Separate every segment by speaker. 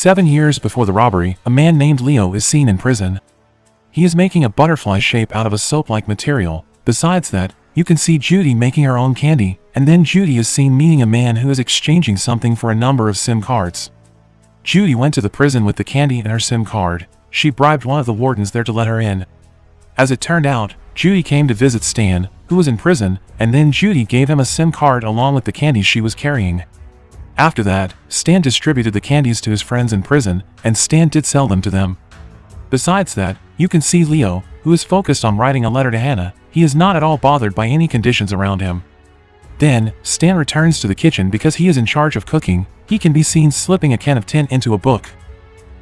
Speaker 1: 7 years before the robbery, a man named Leo is seen in prison. He is making a butterfly shape out of a soap-like material. Besides that, you can see Judy making her own candy, and then Judy is seen meeting a man who is exchanging something for a number of SIM cards. Judy went to the prison with the candy and her SIM card. She bribed one of the wardens there to let her in. As it turned out, Judy came to visit Stan, who was in prison, and then Judy gave him a SIM card along with the candies she was carrying. After that, Stan distributed the candies to his friends in prison, and Stan did sell them to them. Besides that, you can see Leo, who is focused on writing a letter to Hannah. He is not at all bothered by any conditions around him. Then, Stan returns to the kitchen because he is in charge of cooking. He can be seen slipping a can of tin into a book.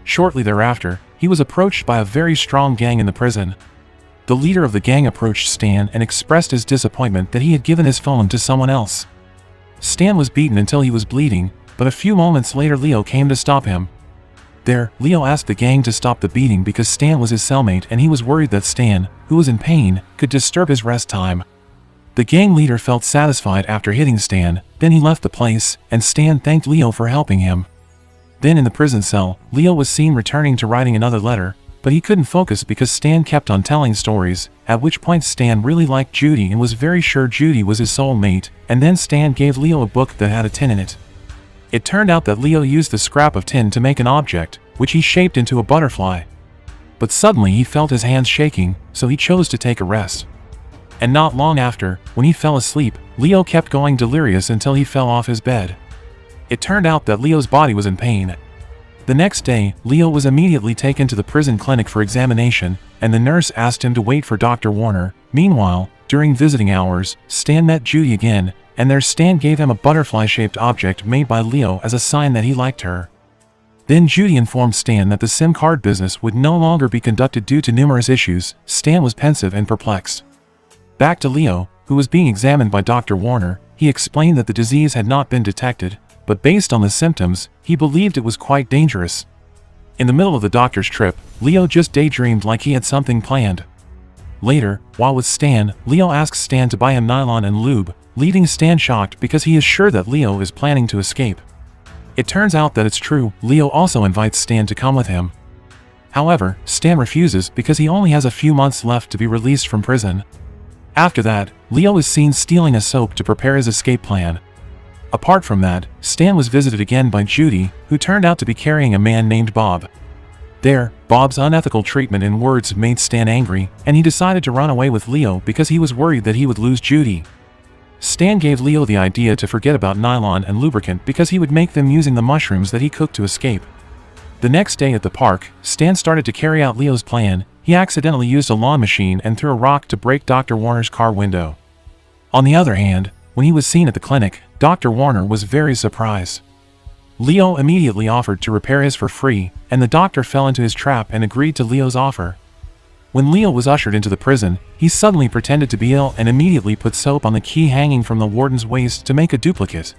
Speaker 1: Shortly thereafter, he was approached by a very strong gang in the prison. The leader of the gang approached Stan and expressed his disappointment that he had given his phone to someone else. Stan was beaten until he was bleeding, but a few moments later Leo came to stop him. There, Leo asked the gang to stop the beating because Stan was his cellmate and he was worried that Stan, who was in pain, could disturb his rest time. The gang leader felt satisfied after hitting Stan, then he left the place, and Stan thanked Leo for helping him. Then in the prison cell, Leo was seen returning to writing another letter, but he couldn't focus because Stan kept on telling stories, at which point Stan really liked Judy and was very sure Judy was his soulmate, and then Stan gave Leo a book that had a tin in it. It turned out that Leo used the scrap of tin to make an object, which he shaped into a butterfly. But suddenly he felt his hands shaking, so he chose to take a rest. And not long after, when he fell asleep, Leo kept going delirious until he fell off his bed. It turned out that Leo's body was in pain. The next day, Leo was immediately taken to the prison clinic for examination, and the nurse asked him to wait for Dr. Warner. Meanwhile, during visiting hours, Stan met Judy again, and there Stan gave him a butterfly-shaped object made by Leo as a sign that he liked her. Then Judy informed Stan that the SIM card business would no longer be conducted due to numerous issues. Stan was pensive and perplexed. Back to Leo, who was being examined by Dr. Warner. He explained that the disease had not been detected, but based on the symptoms, he believed it was quite dangerous. In the middle of the doctor's trip, Leo just daydreamed like he had something planned. Later, while with Stan, Leo asks Stan to buy him nylon and lube, leaving Stan shocked because he is sure that Leo is planning to escape. It turns out that it's true. Leo also invites Stan to come with him. However, Stan refuses because he only has a few months left to be released from prison. After that, Leo is seen stealing a soap to prepare his escape plan. Apart from that, Stan was visited again by Judy, who turned out to be carrying a man named Bob. There, Bob's unethical treatment in words made Stan angry, and he decided to run away with Leo because he was worried that he would lose Judy. Stan gave Leo the idea to forget about nylon and lubricant because he would make them using the mushrooms that he cooked to escape. The next day at the park, Stan started to carry out Leo's plan. He accidentally used a lawn machine and threw a rock to break Dr. Warner's car window. On the other hand, when he was seen at the clinic, Dr. Warner was very surprised. Leo immediately offered to repair his for free, and the doctor fell into his trap and agreed to Leo's offer. When Leo was ushered into the prison, he suddenly pretended to be ill and immediately put soap on the key hanging from the warden's waist to make a duplicate.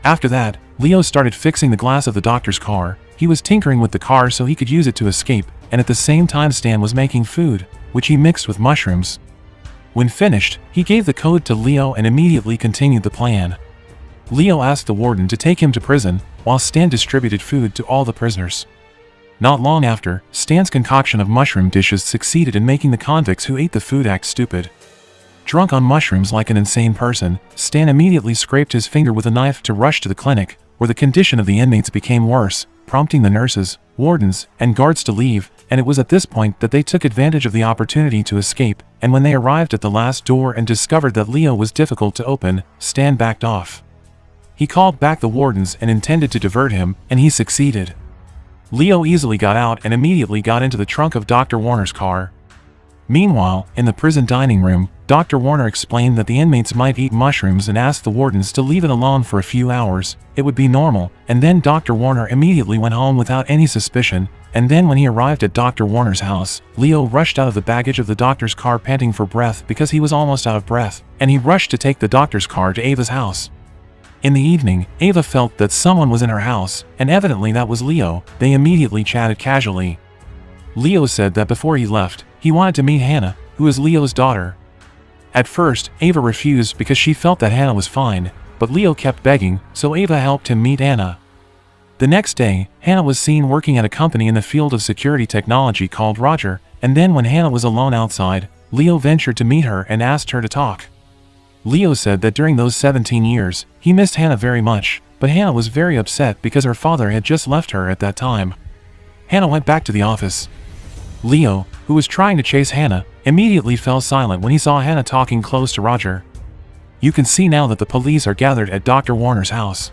Speaker 1: After that, Leo started fixing the glass of the doctor's car. He was tinkering with the car so he could use it to escape, and at the same time Stan was making food, which he mixed with mushrooms. When finished, he gave the code to Leo and immediately continued the plan. Leo asked the warden to take him to prison, while Stan distributed food to all the prisoners. Not long after, Stan's concoction of mushroom dishes succeeded in making the convicts who ate the food act stupid. Drunk on mushrooms like an insane person, Stan immediately scraped his finger with a knife to rush to the clinic, where the condition of the inmates became worse, prompting the nurses, wardens, and guards to leave, and it was at this point that they took advantage of the opportunity to escape, and when they arrived at the last door and discovered that Leo was difficult to open, Stan backed off. He called back the wardens and intended to divert him, and he succeeded. Leo easily got out and immediately got into the trunk of Dr. Warner's car. Meanwhile, in the prison dining room, Dr. Warner explained that the inmates might eat mushrooms and asked the wardens to leave it alone for a few hours. It would be normal, and then Dr. Warner immediately went home without any suspicion, and then when he arrived at Dr. Warner's house, Leo rushed out of the baggage of the doctor's car panting for breath because he was almost out of breath, and he rushed to take the doctor's car to Ava's house. In the evening, Ava felt that someone was in her house, and evidently that was Leo. They immediately chatted casually. Leo said that before he left, he wanted to meet Hannah, who is Leo's daughter. At first, Ava refused because she felt that Hannah was fine, but Leo kept begging, so Ava helped him meet Anna. The next day, Hannah was seen working at a company in the field of security technology called Roger, and then when Hannah was alone outside, Leo ventured to meet her and asked her to talk. Leo said that during those 17 years, he missed Hannah very much, but Hannah was very upset because her father had just left her at that time. Hannah went back to the office. Leo, who was trying to chase Hannah, immediately fell silent when he saw Hannah talking close to Roger. You can see now that the police are gathered at Dr. Warner's house.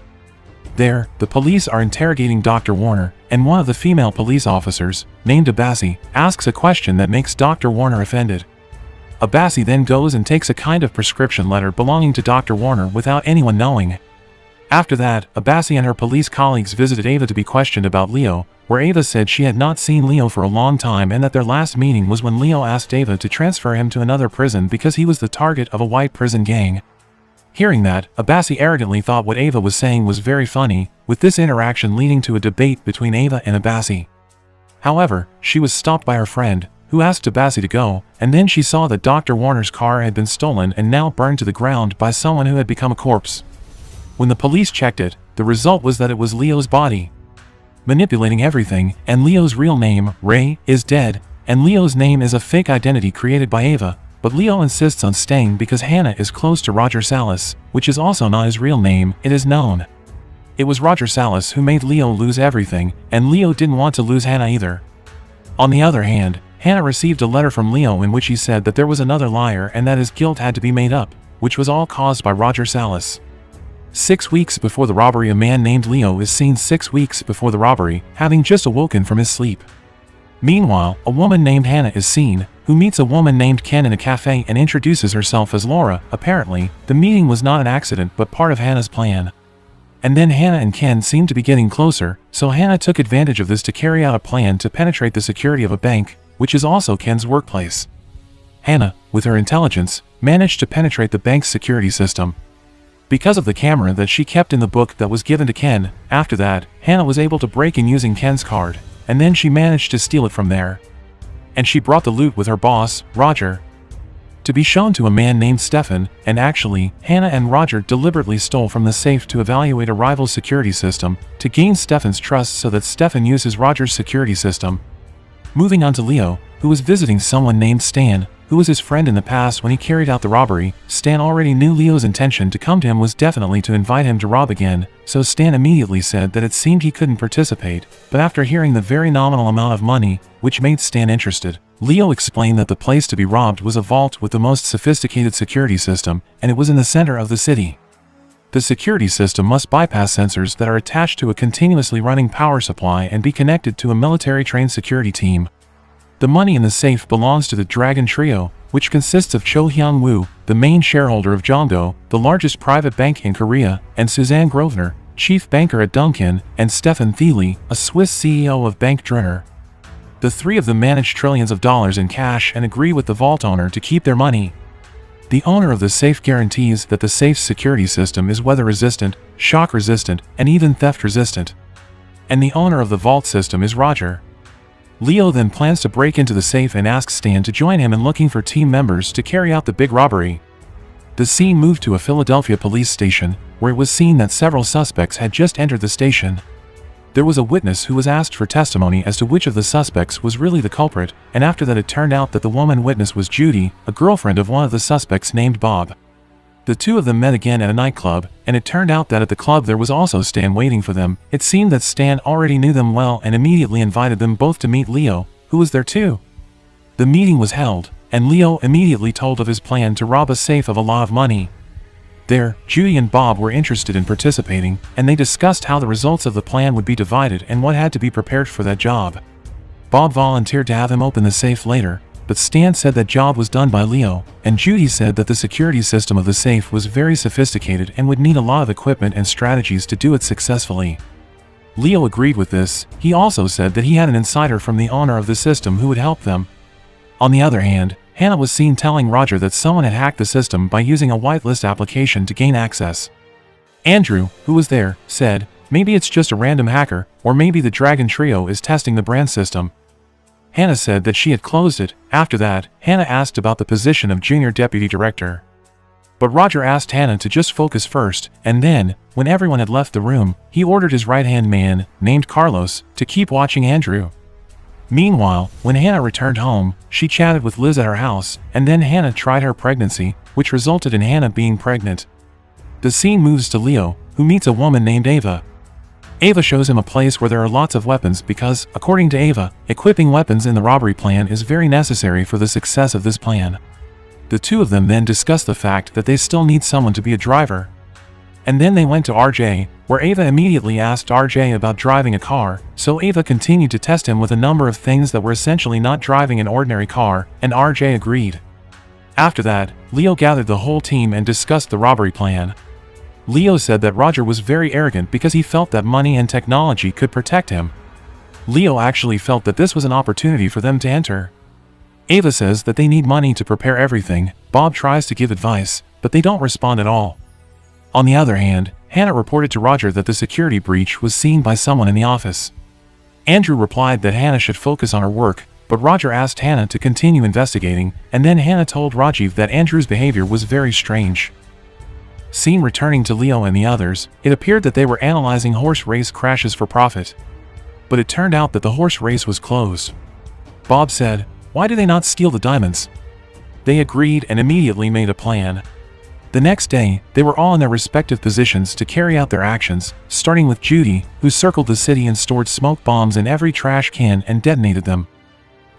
Speaker 1: There, the police are interrogating Dr. Warner, and one of the female police officers, named Abassi, asks a question that makes Dr. Warner offended. Abassi then goes and takes a kind of prescription letter belonging to Dr. Warner without anyone knowing. After that, Abassi and her police colleagues visited Ava to be questioned about Leo, where Ava said she had not seen Leo for a long time and that their last meeting was when Leo asked Ava to transfer him to another prison because he was the target of a white prison gang. Hearing that, Abassi arrogantly thought what Ava was saying was very funny, with this interaction leading to a debate between Ava and Abassi. However, she was stopped by her friend, who asked Abassi to go, and then she saw that Dr. Warner's car had been stolen and now burned to the ground by someone who had become a corpse. When the police checked it, the result was that it was Leo's body. Manipulating everything, and Leo's real name, Ray, is dead, and Leo's name is a fake identity created by Ava, but Leo insists on staying because Hannah is close to Roger Salas, which is also not his real name, it is known. It was Roger Salas who made Leo lose everything, and Leo didn't want to lose Hannah either. On the other hand, Hannah received a letter from Leo in which he said that there was another liar and that his guilt had to be made up, which was all caused by Roger Salas. 6 weeks before the robbery, a man named Leo is seen 6 weeks before the robbery, having just awoken from his sleep. Meanwhile, a woman named Hannah is seen, who meets a woman named Ken in a cafe and introduces herself as Laura. Apparently, the meeting was not an accident but part of Hannah's plan. And then Hannah and Ken seemed to be getting closer, so Hannah took advantage of this to carry out a plan to penetrate the security of a bank, which is also Ken's workplace. Hannah, with her intelligence, managed to penetrate the bank's security system. Because of the camera that she kept in the book that was given to Ken, after that, Hannah was able to break in using Ken's card, and then she managed to steal it from there. And she brought the loot with her boss, Roger, to be shown to a man named Stefan, and actually, Hannah and Roger deliberately stole from the safe to evaluate a rival's security system, to gain Stefan's trust so that Stefan uses Roger's security system. Moving on to Leo, who was visiting someone named Stan, who was his friend in the past when he carried out the robbery. Stan already knew Leo's intention to come to him was definitely to invite him to rob again, so Stan immediately said that it seemed he couldn't participate, but after hearing the very nominal amount of money, which made Stan interested, Leo explained that the place to be robbed was a vault with the most sophisticated security system, and it was in the center of the city. The security system must bypass sensors that are attached to a continuously running power supply and be connected to a military-trained security team. The money in the safe belongs to the Dragon Trio, which consists of Cho Hyun-woo, the main shareholder of Jongdo, the largest private bank in Korea, and Suzanne Grosvenor, chief banker at Dunkin, and Stefan Thiele, a Swiss CEO of Bank Drunner. The three of them manage trillions of dollars in cash and agree with the vault owner to keep their money. The owner of the safe guarantees that the safe's security system is weather-resistant, shock-resistant, and even theft-resistant. And the owner of the vault system is Roger. Leo then plans to break into the safe and asks Stan to join him in looking for team members to carry out the big robbery. The scene moved to a Philadelphia police station, where it was seen that several suspects had just entered the station. There was a witness who was asked for testimony as to which of the suspects was really the culprit, and after that it turned out that the woman witness was Judy, a girlfriend of one of the suspects named Bob. The two of them met again at a nightclub, and it turned out that at the club there was also Stan waiting for them. It seemed that Stan already knew them well and immediately invited them both to meet Leo, who was there too. The meeting was held, and Leo immediately told of his plan to rob a safe of a lot of money. There, Judy and Bob were interested in participating, and they discussed how the results of the plan would be divided and what had to be prepared for that job. Bob volunteered to have him open the safe later, but Stan said that job was done by Leo, and Judy said that the security system of the safe was very sophisticated and would need a lot of equipment and strategies to do it successfully. Leo agreed with this. He also said that he had an insider from the owner of the system who would help them. On the other hand, Hannah was seen telling Roger that someone had hacked the system by using a whitelist application to gain access. Andrew, who was there, said, "Maybe it's just a random hacker, or maybe the Dragon Trio is testing the brand system." Hannah said that she had closed it. After that, Hannah asked about the position of junior deputy director. But Roger asked Hannah to just focus first, and then, when everyone had left the room, he ordered his right-hand man, named Carlos, to keep watching Andrew. Meanwhile, when Hannah returned home, she chatted with Liz at her house, and then Hannah tried her pregnancy, which resulted in Hannah being pregnant. The scene moves to Leo, who meets a woman named Ava. Ava shows him a place where there are lots of weapons because, according to Ava, equipping weapons in the robbery plan is very necessary for the success of this plan. The two of them then discuss the fact that they still need someone to be a driver. And then they went to RJ, where Ava immediately asked RJ about driving a car, so Ava continued to test him with a number of things that were essentially not driving an ordinary car, and RJ agreed. After that, Leo gathered the whole team and discussed the robbery plan. Leo said that Roger was very arrogant because he felt that money and technology could protect him. Leo actually felt that this was an opportunity for them to enter. Ava says that they need money to prepare everything. Bob tries to give advice, but they don't respond at all. On the other hand, Hannah reported to Roger that the security breach was seen by someone in the office. Andrew replied that Hannah should focus on her work, but Roger asked Hannah to continue investigating, and then Hannah told Rajiv that Andrew's behavior was very strange. Seen returning to Leo and the others, it appeared that they were analyzing horse race crashes for profit. But it turned out that the horse race was closed. Bob said, "Why do they not steal the diamonds?" They agreed and immediately made a plan. The next day, they were all in their respective positions to carry out their actions, starting with Judy, who circled the city and stored smoke bombs in every trash can and detonated them.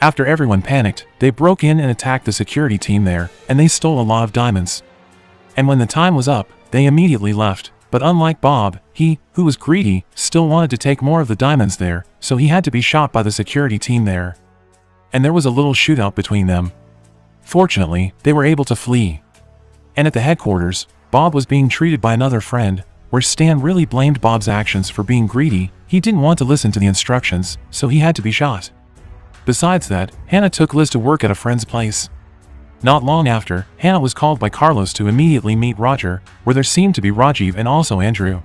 Speaker 1: After everyone panicked, they broke in and attacked the security team there, and they stole a lot of diamonds. And when the time was up, they immediately left, but unlike Bob, he, who was greedy, still wanted to take more of the diamonds there, so he had to be shot by the security team there. And there was a little shootout between them. Fortunately, they were able to flee. And at the headquarters, Bob was being treated by another friend, where Stan really blamed Bob's actions for being greedy. He didn't want to listen to the instructions, so he had to be shot. Besides that, Hannah took Liz to work at a friend's place. Not long after, Hannah was called by Carlos to immediately meet Roger, where there seemed to be Rajiv and also Andrew.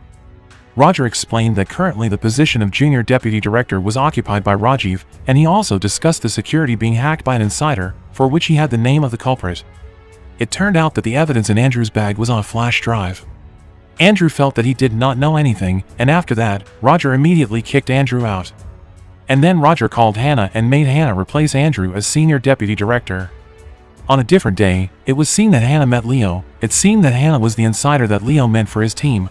Speaker 1: Roger explained that currently the position of junior deputy director was occupied by Rajiv, and he also discussed the security being hacked by an insider, for which he had the name of the culprit. It turned out that the evidence in Andrew's bag was on a flash drive. Andrew felt that he did not know anything, and after that, Roger immediately kicked Andrew out. And then Roger called Hannah and made Hannah replace Andrew as senior deputy director. On a different day, it was seen that Hannah met Leo. It seemed that Hannah was the insider that Leo meant for his team.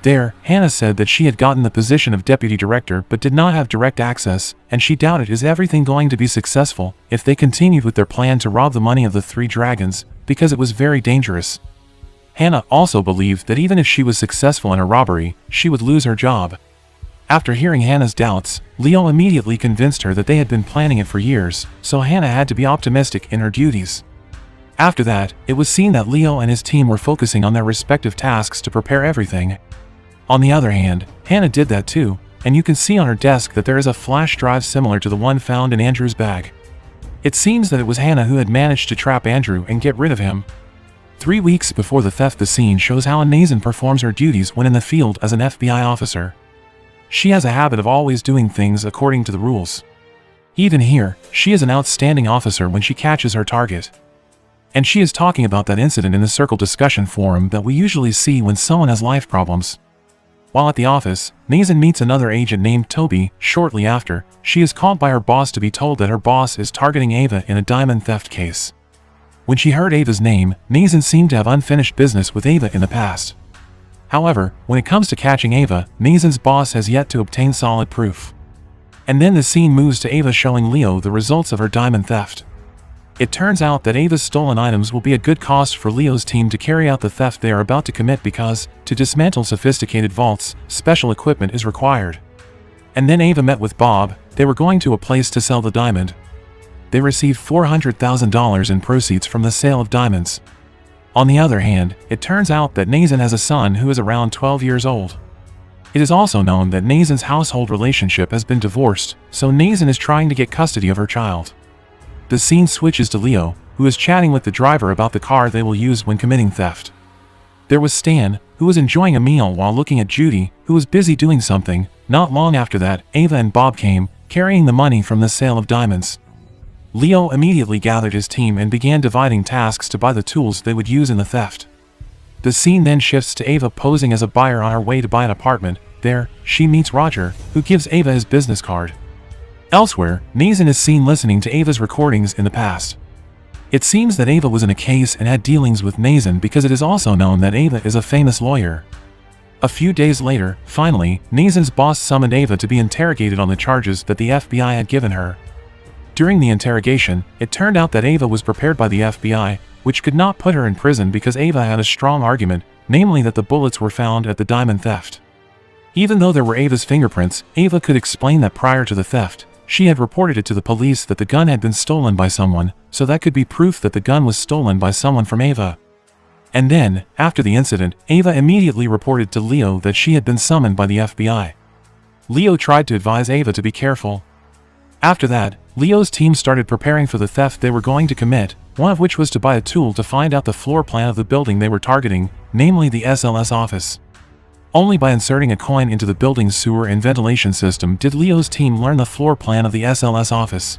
Speaker 1: There, Hannah said that she had gotten the position of deputy director but did not have direct access, and she doubted is everything going to be successful if they continued with their plan to rob the money of the three dragons, because it was very dangerous. Hannah also believed that even if she was successful in her robbery, she would lose her job. After hearing Hannah's doubts, Leo immediately convinced her that they had been planning it for years, so Hannah had to be optimistic in her duties. After that, it was seen that Leo and his team were focusing on their respective tasks to prepare everything. On the other hand, Hannah did that too, and you can see on her desk that there is a flash drive similar to the one found in Andrew's bag. It seems that it was Hannah who had managed to trap Andrew and get rid of him. 3 weeks before the theft, the scene shows how Nazan performs her duties when in the field as an FBI officer. She has a habit of always doing things according to the rules. Even here, she is an outstanding officer when she catches her target. And she is talking about that incident in the circle discussion forum that we usually see when someone has life problems. While at the office, Nazan meets another agent named Toby. Shortly after, she is called by her boss to be told that her boss is targeting Ava in a diamond theft case. When she heard Ava's name, Nazan seemed to have unfinished business with Ava in the past. However, when it comes to catching Ava, Nazan's boss has yet to obtain solid proof. And then the scene moves to Ava showing Leo the results of her diamond theft. It turns out that Ava's stolen items will be a good cost for Leo's team to carry out the theft they are about to commit because, to dismantle sophisticated vaults, special equipment is required. And then Ava met with Bob. They were going to a place to sell the diamond. They received $400,000 in proceeds from the sale of diamonds. On the other hand, it turns out that Nazan has a son who is around 12 years old. It is also known that Nazan's household relationship has been divorced, so Nazan is trying to get custody of her child. The scene switches to Leo, who is chatting with the driver about the car they will use when committing theft. There was Stan, who was enjoying a meal while looking at Judy, who was busy doing something. Not long after that, Ava and Bob came, carrying the money from the sale of diamonds. Leo immediately gathered his team and began dividing tasks to buy the tools they would use in the theft. The scene then shifts to Ava posing as a buyer on her way to buy an apartment. There, she meets Roger, who gives Ava his business card. Elsewhere, Nathan is seen listening to Ava's recordings in the past. It seems that Ava was in a case and had dealings with Nathan because it is also known that Ava is a famous lawyer. A few days later, finally, Nathan's boss summoned Ava to be interrogated on the charges that the FBI had given her. During the interrogation, it turned out that Ava was prepared by the FBI, which could not put her in prison because Ava had a strong argument, namely that the bullets were found at the diamond theft. Even though there were Ava's fingerprints, Ava could explain that prior to the theft, she had reported it to the police that the gun had been stolen by someone, so that could be proof that the gun was stolen by someone from Ava. And then, after the incident, Ava immediately reported to Leo that she had been summoned by the FBI. Leo tried to advise Ava to be careful. After that, Leo's team started preparing for the theft they were going to commit, one of which was to buy a tool to find out the floor plan of the building they were targeting, namely the SLS office. Only by inserting a coin into the building's sewer and ventilation system did Leo's team learn the floor plan of the SLS office.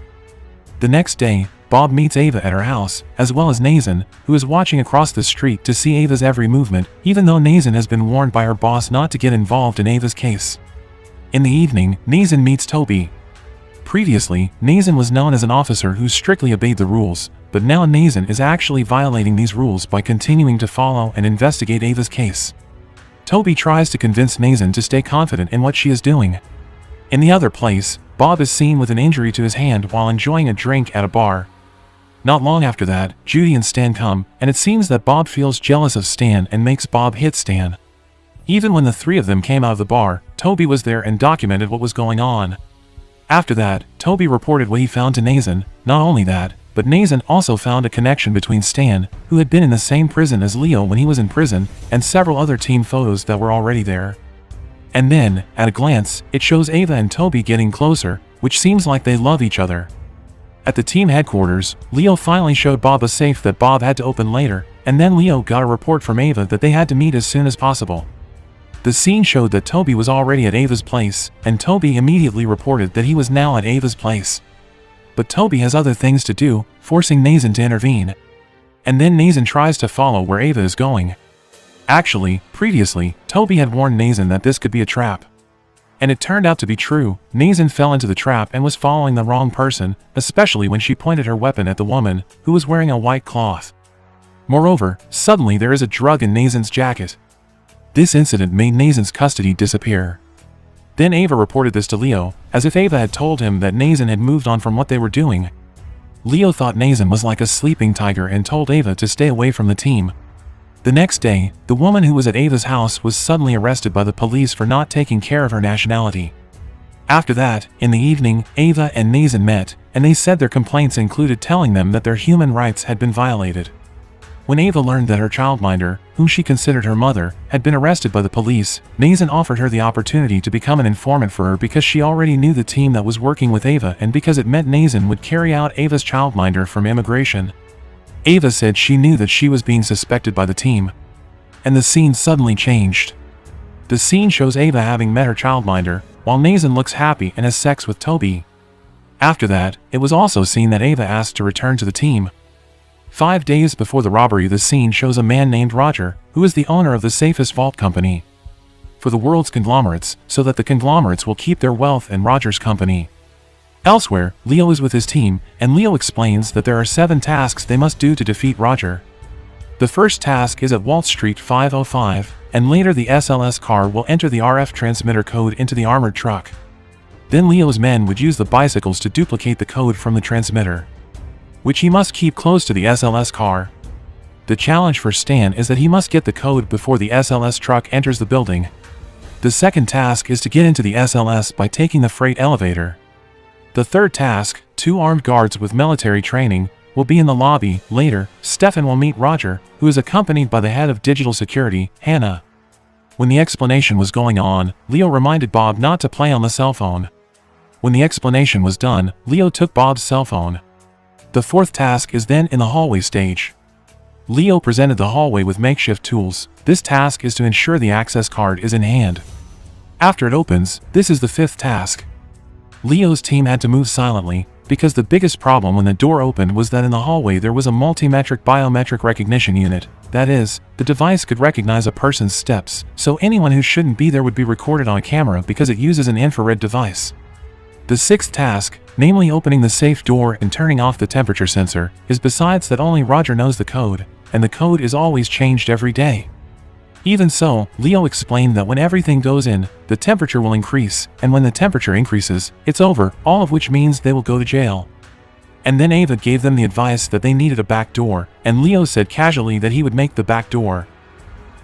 Speaker 1: The next day, Bob meets Ava at her house, as well as Nathan, who is watching across the street to see Ava's every movement, even though Nathan has been warned by her boss not to get involved in Ava's case. In the evening, Nathan meets Toby. Previously, Nathan was known as an officer who strictly obeyed the rules, but now Nathan is actually violating these rules by continuing to follow and investigate Ava's case. Toby tries to convince Nathan to stay confident in what she is doing. In the other place, Bob is seen with an injury to his hand while enjoying a drink at a bar. Not long after that, Judy and Stan come, and it seems that Bob feels jealous of Stan and makes Bob hit Stan. Even when the three of them came out of the bar, Toby was there and documented what was going on. After that, Toby reported what he found to Nathan. Not only that, but Nathan also found a connection between Stan, who had been in the same prison as Leo when he was in prison, and several other team photos that were already there. And then, at a glance, it shows Ava and Toby getting closer, which seems like they love each other. At the team headquarters, Leo finally showed Bob a safe that Bob had to open later, and then Leo got a report from Ava that they had to meet as soon as possible. The scene showed that Toby was already at Ava's place, and Toby immediately reported that he was now at Ava's place. But Toby has other things to do, forcing Nathan to intervene. And then Nathan tries to follow where Ava is going. Actually, previously, Toby had warned Nathan that this could be a trap. And it turned out to be true. Nathan fell into the trap and was following the wrong person, especially when she pointed her weapon at the woman, who was wearing a white cloth. Moreover, suddenly there is a drug in Nathan's jacket. This incident made Nathan's custody disappear. Then Ava reported this to Leo, as if Ava had told him that Nathan had moved on from what they were doing. Leo thought Nathan was like a sleeping tiger and told Ava to stay away from the team. The next day, the woman who was at Ava's house was suddenly arrested by the police for not taking care of her nationality. After that, in the evening, Ava and Nathan met, and they said their complaints included telling them that their human rights had been violated. When Ava learned that her childminder, whom she considered her mother, had been arrested by the police, Nathan offered her the opportunity to become an informant for her because she already knew the team that was working with Ava and because it meant Nathan would carry out Ava's childminder from immigration. Ava said she knew that she was being suspected by the team. And the scene suddenly changed. The scene shows Ava having met her childminder, while Nathan looks happy and has sex with Toby. After that, it was also seen that Ava asked to return to the team. 5 days before the robbery, the scene shows a man named Roger, who is the owner of the safest vault company for the world's conglomerates, so that the conglomerates will keep their wealth in Roger's company. Elsewhere, Leo is with his team, and Leo explains that there are 7 tasks they must do to defeat Roger. The first task is at Wall Street 505, and later the SLS car will enter the RF transmitter code into the armored truck. Then Leo's men would use the bicycles to duplicate the code from the transmitter, which he must keep close to the SLS car. The challenge for Stan is that he must get the code before the SLS truck enters the building. The second task is to get into the SLS by taking the freight elevator. The third task, 2 armed guards with military training, will be in the lobby. Later, Stefan will meet Roger, who is accompanied by the head of digital security, Hannah. When the explanation was going on, Leo reminded Bob not to play on the cell phone. When the explanation was done, Leo took Bob's cell phone. The fourth task is then in the hallway stage. Leo presented the hallway with makeshift tools. This task is to ensure the access card is in hand. After it opens, this is the 5th task. Leo's team had to move silently, because the biggest problem when the door opened was that in the hallway there was a multimetric biometric recognition unit. That is, the device could recognize a person's steps, so anyone who shouldn't be there would be recorded on a camera because it uses an infrared device. The sixth task, namely opening the safe door and turning off the temperature sensor, is besides that only Roger knows the code, and the code is always changed every day. Even so, Leo explained that when everything goes in, the temperature will increase, and when the temperature increases, it's over, all of which means they will go to jail. And then Ava gave them the advice that they needed a back door, and Leo said casually that he would make the back door.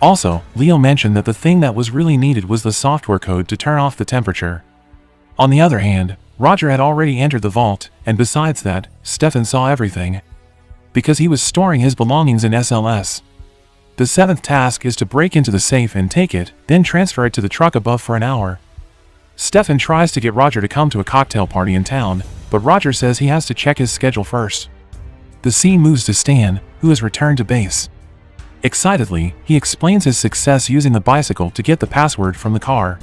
Speaker 1: Also, Leo mentioned that the thing that was really needed was the software code to turn off the temperature. On the other hand, Roger had already entered the vault, and besides that, Stefan saw everything, because he was storing his belongings in SLS. The seventh task is to break into the safe and take it, then transfer it to the truck above for an hour. Stefan tries to get Roger to come to a cocktail party in town, but Roger says he has to check his schedule first. The scene moves to Stan, who has returned to base. Excitedly, he explains his success using the bicycle to get the password from the car.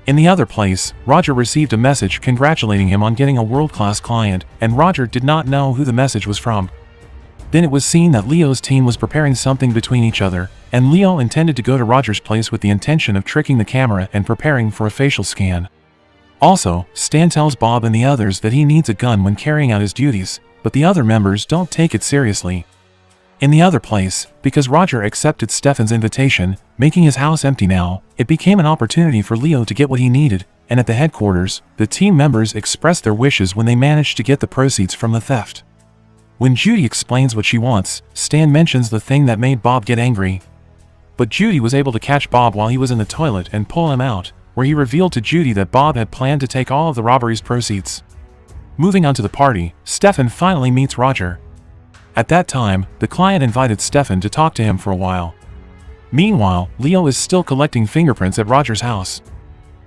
Speaker 1: In the other place, Roger received a message congratulating him on getting a world-class client, and Roger did not know who the message was from. Then it was seen that Leo's team was preparing something between each other, and Leo intended to go to Roger's place with the intention of tricking the camera and preparing for a facial scan. Also, Stan tells Bob and the others that he needs a gun when carrying out his duties, but the other members don't take it seriously. In the other place, because Roger accepted Stefan's invitation, making his house empty now, it became an opportunity for Leo to get what he needed, and at the headquarters, the team members expressed their wishes when they managed to get the proceeds from the theft. When Judy explains what she wants, Stan mentions the thing that made Bob get angry. But Judy was able to catch Bob while he was in the toilet and pull him out, where he revealed to Judy that Bob had planned to take all of the robbery's proceeds. Moving on to the party, Stefan finally meets Roger. At that time, the client invited Stefan to talk to him for a while. Meanwhile, Leo is still collecting fingerprints at Roger's house.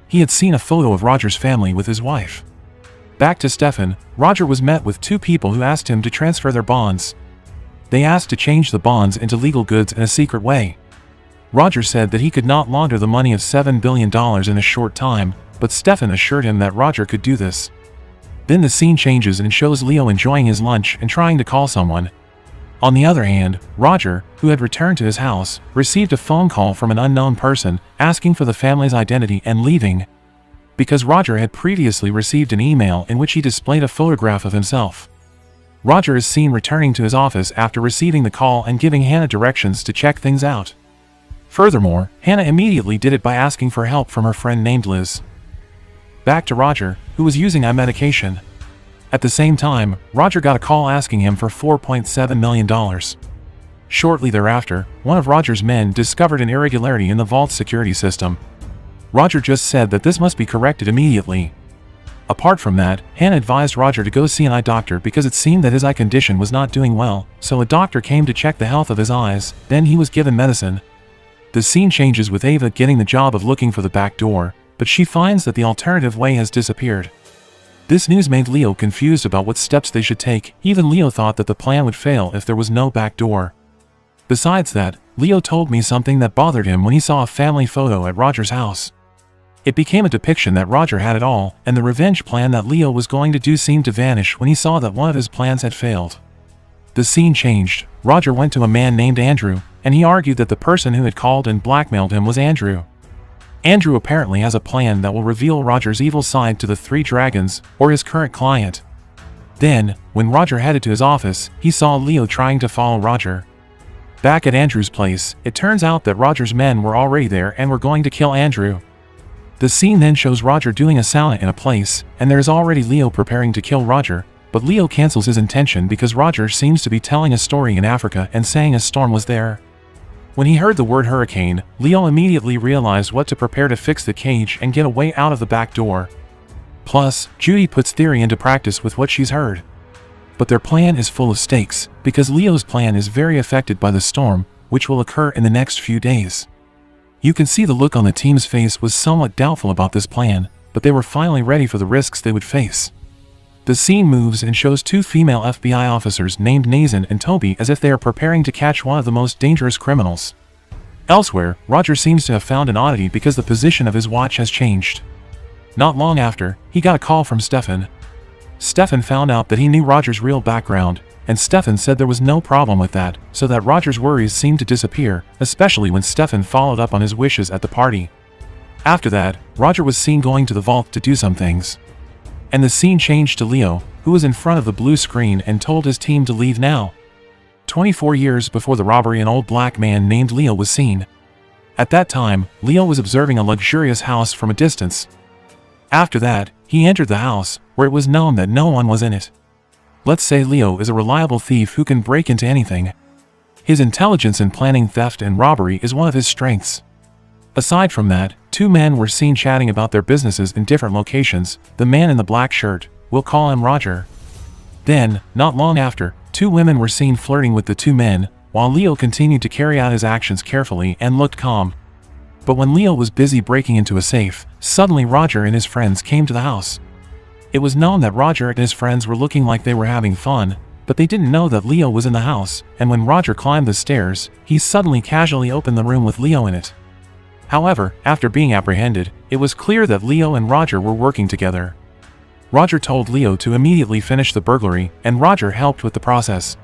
Speaker 1: He had seen a photo of Roger's family with his wife. Back to Stefan, Roger was met with two people who asked him to transfer their bonds. They asked to change the bonds into legal goods in a secret way. Roger said that he could not launder the money of $7 billion in a short time, but Stefan assured him that Roger could do this. Then the scene changes and shows Leo enjoying his lunch and trying to call someone. On the other hand, Roger, who had returned to his house, received a phone call from an unknown person asking for the family's identity and leaving, because Roger had previously received an email in which he displayed a photograph of himself. Roger is seen returning to his office after receiving the call and giving Hannah directions to check things out. Furthermore, Hannah immediately did it by asking for help from her friend named Liz. Back to Roger, who was using eye medication. At the same time, Roger got a call asking him for $4.7 million. Shortly thereafter, one of Roger's men discovered an irregularity in the vault's security system. Roger just said that this must be corrected immediately. Apart from that, Hannah advised Roger to go see an eye doctor because it seemed that his eye condition was not doing well, so a doctor came to check the health of his eyes, then he was given medicine. The scene changes with Ava getting the job of looking for the back door, but she finds that the alternative way has disappeared. This news made Leo confused about what steps they should take. Even Leo thought that the plan would fail if there was no back door. Besides that, Leo told me something that bothered him when he saw a family photo at Roger's house. It became a depiction that Roger had it all, and the revenge plan that Leo was going to do seemed to vanish when he saw that one of his plans had failed. The scene changed. Roger went to a man named Andrew, and he argued that the person who had called and blackmailed him was Andrew. Andrew apparently has a plan that will reveal Roger's evil side to the three dragons, or his current client. Then, when Roger headed to his office, he saw Leo trying to follow Roger. Back at Andrew's place, it turns out that Roger's men were already there and were going to kill Andrew. The scene then shows Roger doing a sauna in a place, and there is already Leo preparing to kill Roger, but Leo cancels his intention because Roger seems to be telling a story in Africa and saying a storm was there. When he heard the word hurricane, Leo immediately realized what to prepare to fix the cage and get away out of the back door. Plus, Judy puts theory into practice with what she's heard. But their plan is full of stakes, because Leo's plan is very affected by the storm, which will occur in the next few days. You can see the look on the team's face was somewhat doubtful about this plan, but they were finally ready for the risks they would face. The scene moves and shows two female FBI officers named Nazan and Toby as if they are preparing to catch one of the most dangerous criminals. Elsewhere, Roger seems to have found an oddity because the position of his watch has changed. Not long after, he got a call from Stefan. Stefan found out that he knew Roger's real background, and Stefan said there was no problem with that, so that Roger's worries seemed to disappear, especially when Stefan followed up on his wishes at the party. After that, Roger was seen going to the vault to do some things. And the scene changed to Leo, who was in front of the blue screen and told his team to leave now. 24 years before the robbery, an old black man named Leo was seen. At that time, Leo was observing a luxurious house from a distance. After that, he entered the house, where it was known that no one was in it. Let's say Leo is a reliable thief who can break into anything. His intelligence in planning theft and robbery is one of his strengths. Aside from that, two men were seen chatting about their businesses in different locations. The man in the black shirt, we'll call him Roger. Then, not long after, two women were seen flirting with the two men, while Leo continued to carry out his actions carefully and looked calm. But when Leo was busy breaking into a safe, suddenly Roger and his friends came to the house. It was known that Roger and his friends were looking like they were having fun, but they didn't know that Leo was in the house, and when Roger climbed the stairs, he suddenly casually opened the room with Leo in it. However, after being apprehended, it was clear that Leo and Roger were working together. Roger told Leo to immediately finish the burglary, and Roger helped with the process.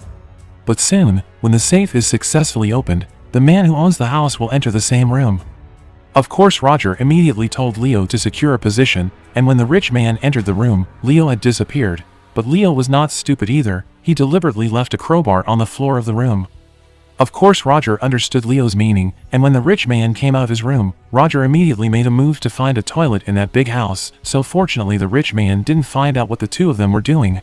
Speaker 1: But soon, when the safe is successfully opened, the man who owns the house will enter the same room. Of course, Roger immediately told Leo to secure a position, and when the rich man entered the room, Leo had disappeared. But Leo was not stupid either. He deliberately left a crowbar on the floor of the room. Of course, Roger understood Leo's meaning, and when the rich man came out of his room, Roger immediately made a move to find a toilet in that big house, so fortunately the rich man didn't find out what the two of them were doing.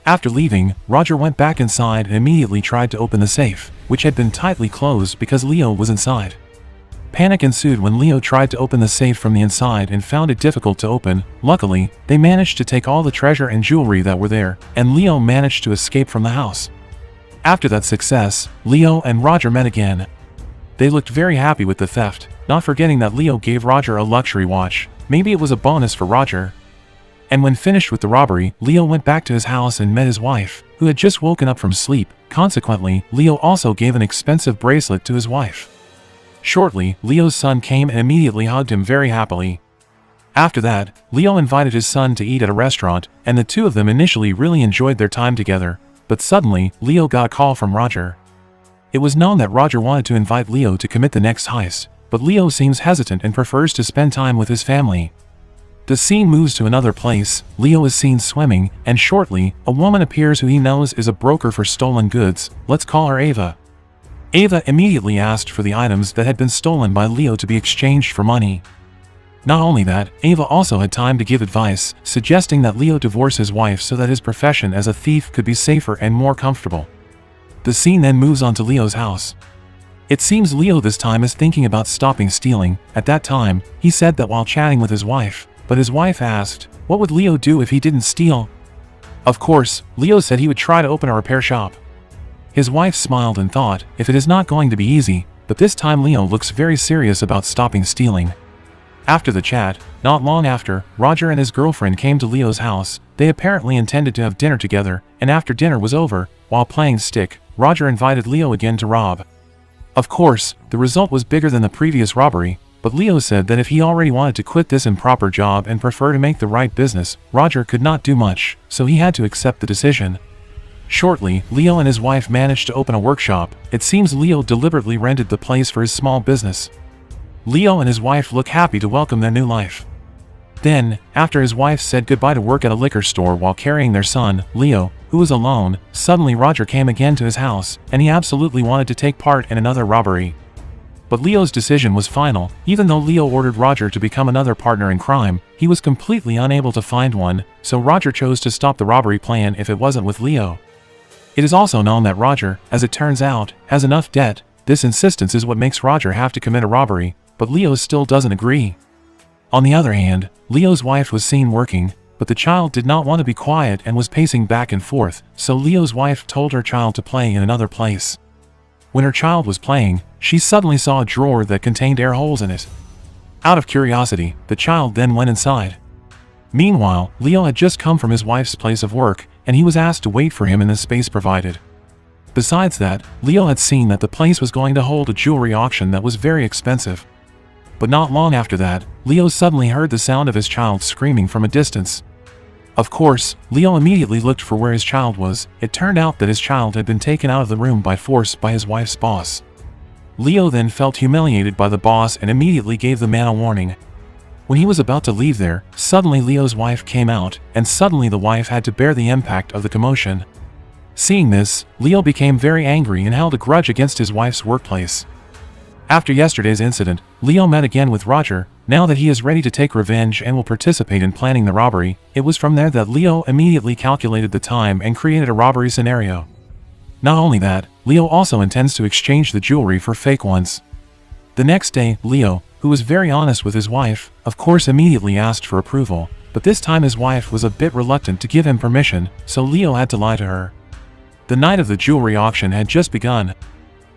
Speaker 1: After leaving, Roger went back inside and immediately tried to open the safe, which had been tightly closed because Leo was inside. Panic ensued when Leo tried to open the safe from the inside and found it difficult to open. Luckily, they managed to take all the treasure and jewelry that were there, and Leo managed to escape from the house. After that success, Leo and Roger met again. They looked very happy with the theft, not forgetting that Leo gave Roger a luxury watch. Maybe it was a bonus for Roger. And when finished with the robbery, Leo went back to his house and met his wife, who had just woken up from sleep. Consequently, Leo also gave an expensive bracelet to his wife. Shortly, Leo's son came and immediately hugged him very happily. After that, Leo invited his son to eat at a restaurant, and the two of them initially really enjoyed their time together. But suddenly, Leo got a call from Roger. It was known that Roger wanted to invite Leo to commit the next heist, but Leo seems hesitant and prefers to spend time with his family. The scene moves to another place. Leo is seen swimming, and shortly, a woman appears who he knows is a broker for stolen goods. Let's call her Ava. Ava immediately asked for the items that had been stolen by Leo to be exchanged for money. Not only that, Ava also had time to give advice, suggesting that Leo divorce his wife so that his profession as a thief could be safer and more comfortable. The scene then moves on to Leo's house. It seems Leo this time is thinking about stopping stealing. At that time, he said that while chatting with his wife, but his wife asked, what would Leo do if he didn't steal? Of course, Leo said he would try to open a repair shop. His wife smiled and thought, if it is not going to be easy, but this time Leo looks very serious about stopping stealing. After the chat, not long after, Roger and his girlfriend came to Leo's house. They apparently intended to have dinner together, and after dinner was over, while playing stick, Roger invited Leo again to rob. Of course, the result was bigger than the previous robbery, but Leo said that if he already wanted to quit this improper job and prefer to make the right business, Roger could not do much, so he had to accept the decision. Shortly, Leo and his wife managed to open a workshop. It seems Leo deliberately rented the place for his small business. Leo and his wife look happy to welcome their new life. Then, after his wife said goodbye to work at a liquor store while carrying their son, Leo, who was alone, suddenly Roger came again to his house, and he absolutely wanted to take part in another robbery. But Leo's decision was final. Even though Leo ordered Roger to become another partner in crime, he was completely unable to find one, so Roger chose to stop the robbery plan if it wasn't with Leo. It is also known that Roger, as it turns out, has enough debt. This insistence is what makes Roger have to commit a robbery, but Leo still doesn't agree. On the other hand, Leo's wife was seen working, but the child did not want to be quiet and was pacing back and forth, so Leo's wife told her child to play in another place. When her child was playing, she suddenly saw a drawer that contained air holes in it. Out of curiosity, the child then went inside. Meanwhile, Leo had just come from his wife's place of work, and he was asked to wait for him in the space provided. Besides that, Leo had seen that the place was going to hold a jewelry auction that was very expensive. But not long after that, Leo suddenly heard the sound of his child screaming from a distance. Of course, Leo immediately looked for where his child was. It turned out that his child had been taken out of the room by force by his wife's boss. Leo then felt humiliated by the boss and immediately gave the man a warning. When he was about to leave there, suddenly Leo's wife came out, and suddenly the wife had to bear the impact of the commotion. Seeing this, Leo became very angry and held a grudge against his wife's workplace. After yesterday's incident, Leo met again with Roger. Now that he is ready to take revenge and will participate in planning the robbery, it was from there that Leo immediately calculated the time and created a robbery scenario. Not only that, Leo also intends to exchange the jewelry for fake ones. The next day, Leo, who was very honest with his wife, of course immediately asked for approval, but this time his wife was a bit reluctant to give him permission, so Leo had to lie to her. The night of the jewelry auction had just begun.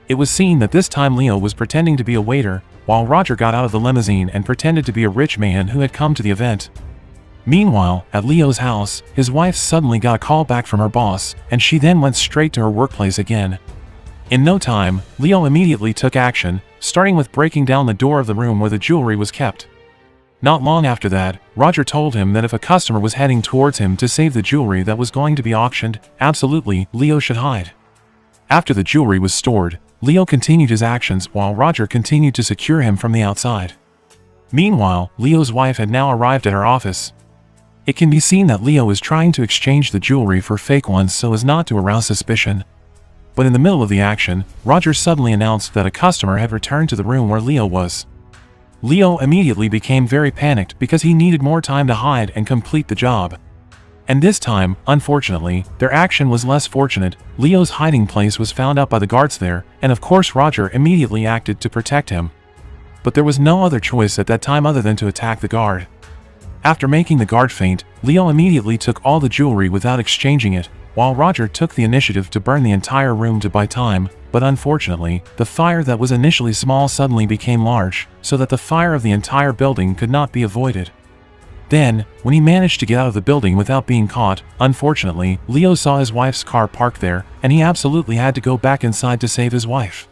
Speaker 1: It was seen that this time Leo was pretending to be a waiter, while Roger got out of the limousine and pretended to be a rich man who had come to the event. Meanwhile, at Leo's house, his wife suddenly got a call back from her boss, and she then went straight to her workplace again. In no time, Leo immediately took action, starting with breaking down the door of the room where the jewelry was kept. Not long after that, Roger told him that if a customer was heading towards him to save the jewelry that was going to be auctioned, absolutely, Leo should hide. After the jewelry was stored, Leo continued his actions while Roger continued to secure him from the outside. Meanwhile, Leo's wife had now arrived at her office. It can be seen that Leo is trying to exchange the jewelry for fake ones so as not to arouse suspicion. But in the middle of the action, Roger suddenly announced that a customer had returned to the room where Leo was. Leo immediately became very panicked because he needed more time to hide and complete the job. And this time, unfortunately, their action was less fortunate. Leo's hiding place was found out by the guards there, and of course Roger immediately acted to protect him. But there was no other choice at that time other than to attack the guard. After making the guard faint, Leo immediately took all the jewelry without exchanging it, while Roger took the initiative to burn the entire room to buy time. But unfortunately, the fire that was initially small suddenly became large, so that the fire of the entire building could not be avoided. Then, when he managed to get out of the building without being caught, unfortunately, Leo saw his wife's car parked there, and he absolutely had to go back inside to save his wife.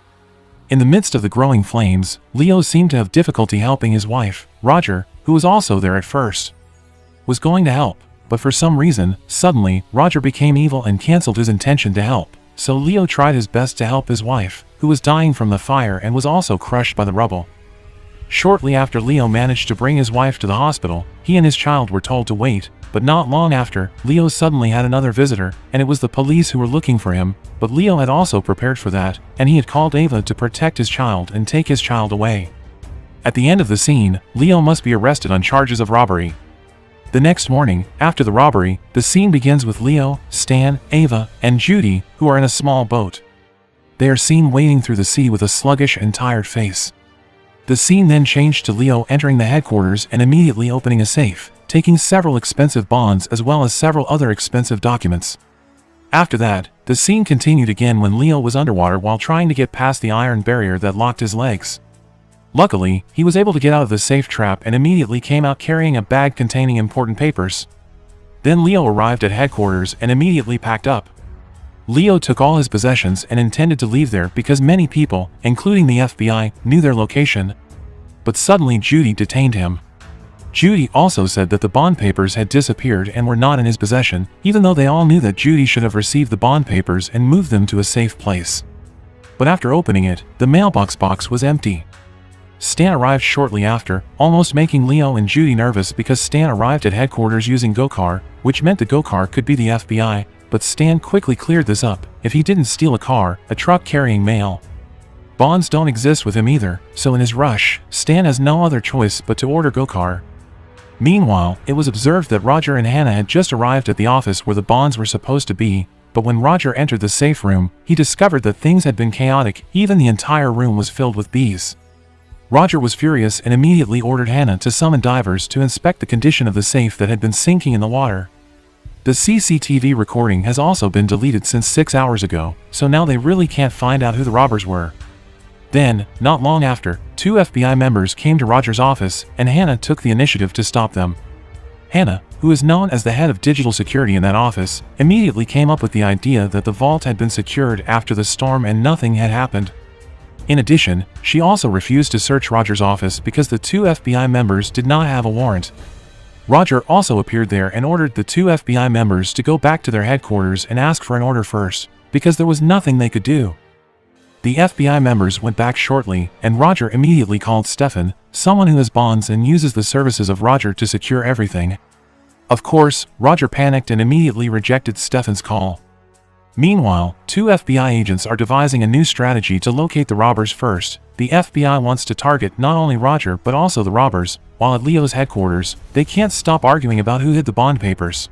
Speaker 1: In the midst of the growing flames, Leo seemed to have difficulty helping his wife. Roger, who was also there at first, was going to help, but for some reason, suddenly, Roger became evil and cancelled his intention to help. So Leo tried his best to help his wife, who was dying from the fire and was also crushed by the rubble. Shortly after Leo managed to bring his wife to the hospital, he and his child were told to wait, but not long after, Leo suddenly had another visitor, and it was the police who were looking for him, but Leo had also prepared for that, and he had called Ava to protect his child and take his child away. At the end of the scene, Leo must be arrested on charges of robbery. The next morning, after the robbery, the scene begins with Leo, Stan, Ava, and Judy, who are in a small boat. They are seen wading through the sea with a sluggish and tired face. The scene then changed to Leo entering the headquarters and immediately opening a safe, taking several expensive bonds as well as several other expensive documents. After that, the scene continued again when Leo was underwater while trying to get past the iron barrier that locked his legs. Luckily, he was able to get out of the safe trap and immediately came out carrying a bag containing important papers. Then Leo arrived at headquarters and immediately packed up. Leo took all his possessions and intended to leave there because many people, including the FBI, knew their location. But suddenly Judy detained him. Judy also said that the bond papers had disappeared and were not in his possession, even though they all knew that Judy should have received the bond papers and moved them to a safe place. But after opening it, the mailbox box was empty. Stan arrived shortly after, almost making Leo and Judy nervous because Stan arrived at headquarters using go-car, which meant the go-car could be the FBI, but Stan quickly cleared this up. If he didn't steal a car, a truck carrying mail. Bonds don't exist with him either, so in his rush, Stan has no other choice but to order go-car. Meanwhile, it was observed that Roger and Hannah had just arrived at the office where the bonds were supposed to be, but when Roger entered the safe room, he discovered that things had been chaotic. Even the entire room was filled with bees. Roger was furious and immediately ordered Hannah to summon divers to inspect the condition of the safe that had been sinking in the water. The CCTV recording has also been deleted since 6 hours ago, so now they really can't find out who the robbers were. Then, not long after, 2 FBI members came to Roger's office, and Hannah took the initiative to stop them. Hannah, who is known as the head of digital security in that office, immediately came up with the idea that the vault had been secured after the storm and nothing had happened. In addition, she also refused to search Roger's office because the 2 FBI members did not have a warrant. Roger also appeared there and ordered the two FBI members to go back to their headquarters and ask for an order first, because there was nothing they could do. The FBI members went back shortly, and Roger immediately called Stefan, someone who has bonds and uses the services of Roger to secure everything. Of course, Roger panicked and immediately rejected Stefan's call. Meanwhile, two FBI agents are devising a new strategy to locate the robbers first. The FBI wants to target not only Roger but also the robbers, while at Leo's headquarters, they can't stop arguing about who hid the bond papers.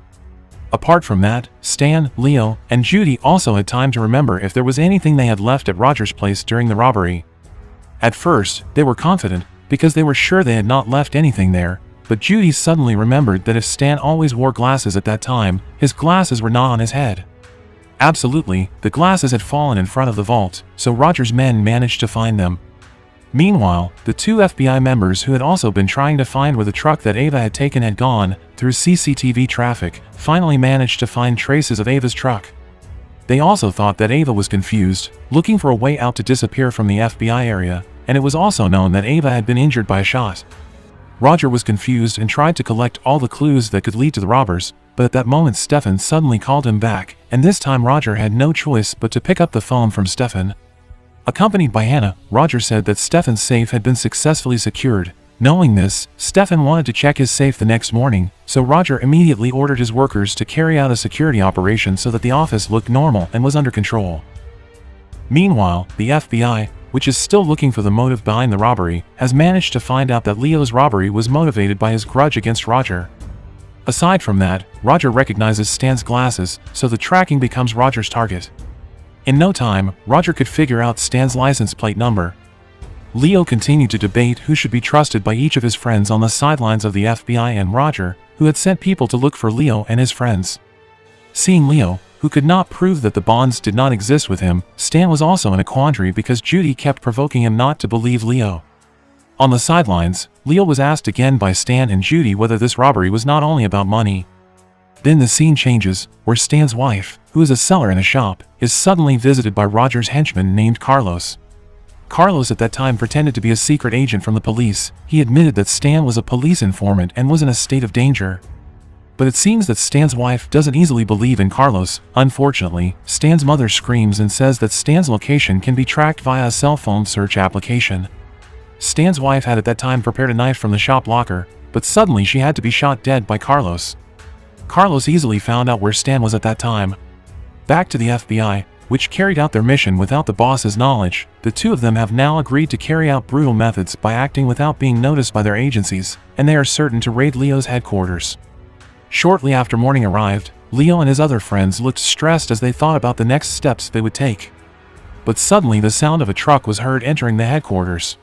Speaker 1: Apart from that, Stan, Leo, and Judy also had time to remember if there was anything they had left at Roger's place during the robbery. At first, they were confident, because they were sure they had not left anything there, but Judy suddenly remembered that if Stan always wore glasses at that time, his glasses were not on his head. Absolutely, the glasses had fallen in front of the vault, so Roger's men managed to find them. Meanwhile, the two FBI members who had also been trying to find where the truck that Ava had taken had gone, through CCTV traffic, finally managed to find traces of Ava's truck. They also thought that Ava was confused, looking for a way out to disappear from the FBI area, and it was also known that Ava had been injured by a shot. Roger was confused and tried to collect all the clues that could lead to the robbers, but at that moment Stefan suddenly called him back, and this time Roger had no choice but to pick up the phone from Stefan. Accompanied by Hannah, Roger said that Stefan's safe had been successfully secured. Knowing this, Stefan wanted to check his safe the next morning, so Roger immediately ordered his workers to carry out a security operation so that the office looked normal and was under control. Meanwhile, the FBI, which is still looking for the motive behind the robbery, has managed to find out that Leo's robbery was motivated by his grudge against Roger. Aside from that, Roger recognizes Stan's glasses, so the tracking becomes Roger's target. In no time, Roger could figure out Stan's license plate number. Leo continued to debate who should be trusted by each of his friends on the sidelines of the FBI and Roger, who had sent people to look for Leo and his friends. Seeing Leo, who could not prove that the bonds did not exist with him, Stan was also in a quandary because Judy kept provoking him not to believe Leo. On the sidelines, Leo was asked again by Stan and Judy whether this robbery was not only about money. Then the scene changes, where Stan's wife, who is a seller in a shop, is suddenly visited by Roger's henchman named Carlos. Carlos at that time pretended to be a secret agent from the police. He admitted that Stan was a police informant and was in a state of danger. But it seems that Stan's wife doesn't easily believe in Carlos. Unfortunately, Stan's mother screams and says that Stan's location can be tracked via a cell phone search application. Stan's wife had at that time prepared a knife from the shop locker, but suddenly she had to be shot dead by Carlos. Carlos easily found out where Stan was at that time. Back to the FBI, which carried out their mission without the boss's knowledge, the two of them have now agreed to carry out brutal methods by acting without being noticed by their agencies, and they are certain to raid Leo's headquarters. Shortly after morning arrived, Leo and his other friends looked stressed as they thought about the next steps they would take. But suddenly the sound of a truck was heard entering the headquarters.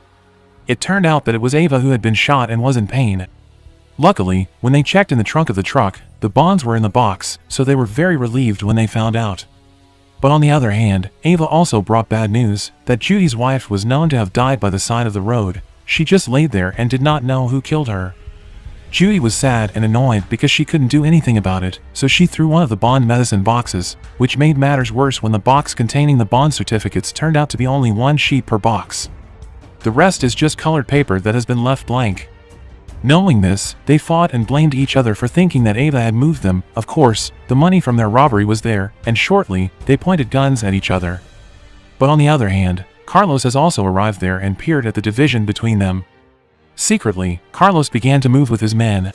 Speaker 1: It turned out that it was Ava who had been shot and was in pain. Luckily, when they checked in the trunk of the truck, the bonds were in the box, so they were very relieved when they found out. But on the other hand, Ava also brought bad news, that Judy's wife was known to have died by the side of the road. She just laid there and did not know who killed her. Judy was sad and annoyed because she couldn't do anything about it, so she threw one of the bond medicine boxes, which made matters worse when the box containing the bond certificates turned out to be only one sheet per box. The rest is just colored paper that has been left blank. Knowing this, they fought and blamed each other for thinking that Ava had moved them. Of course, the money from their robbery was there, and shortly, they pointed guns at each other. But on the other hand, Carlos has also arrived there and peered at the division between them. Secretly, Carlos began to move with his men.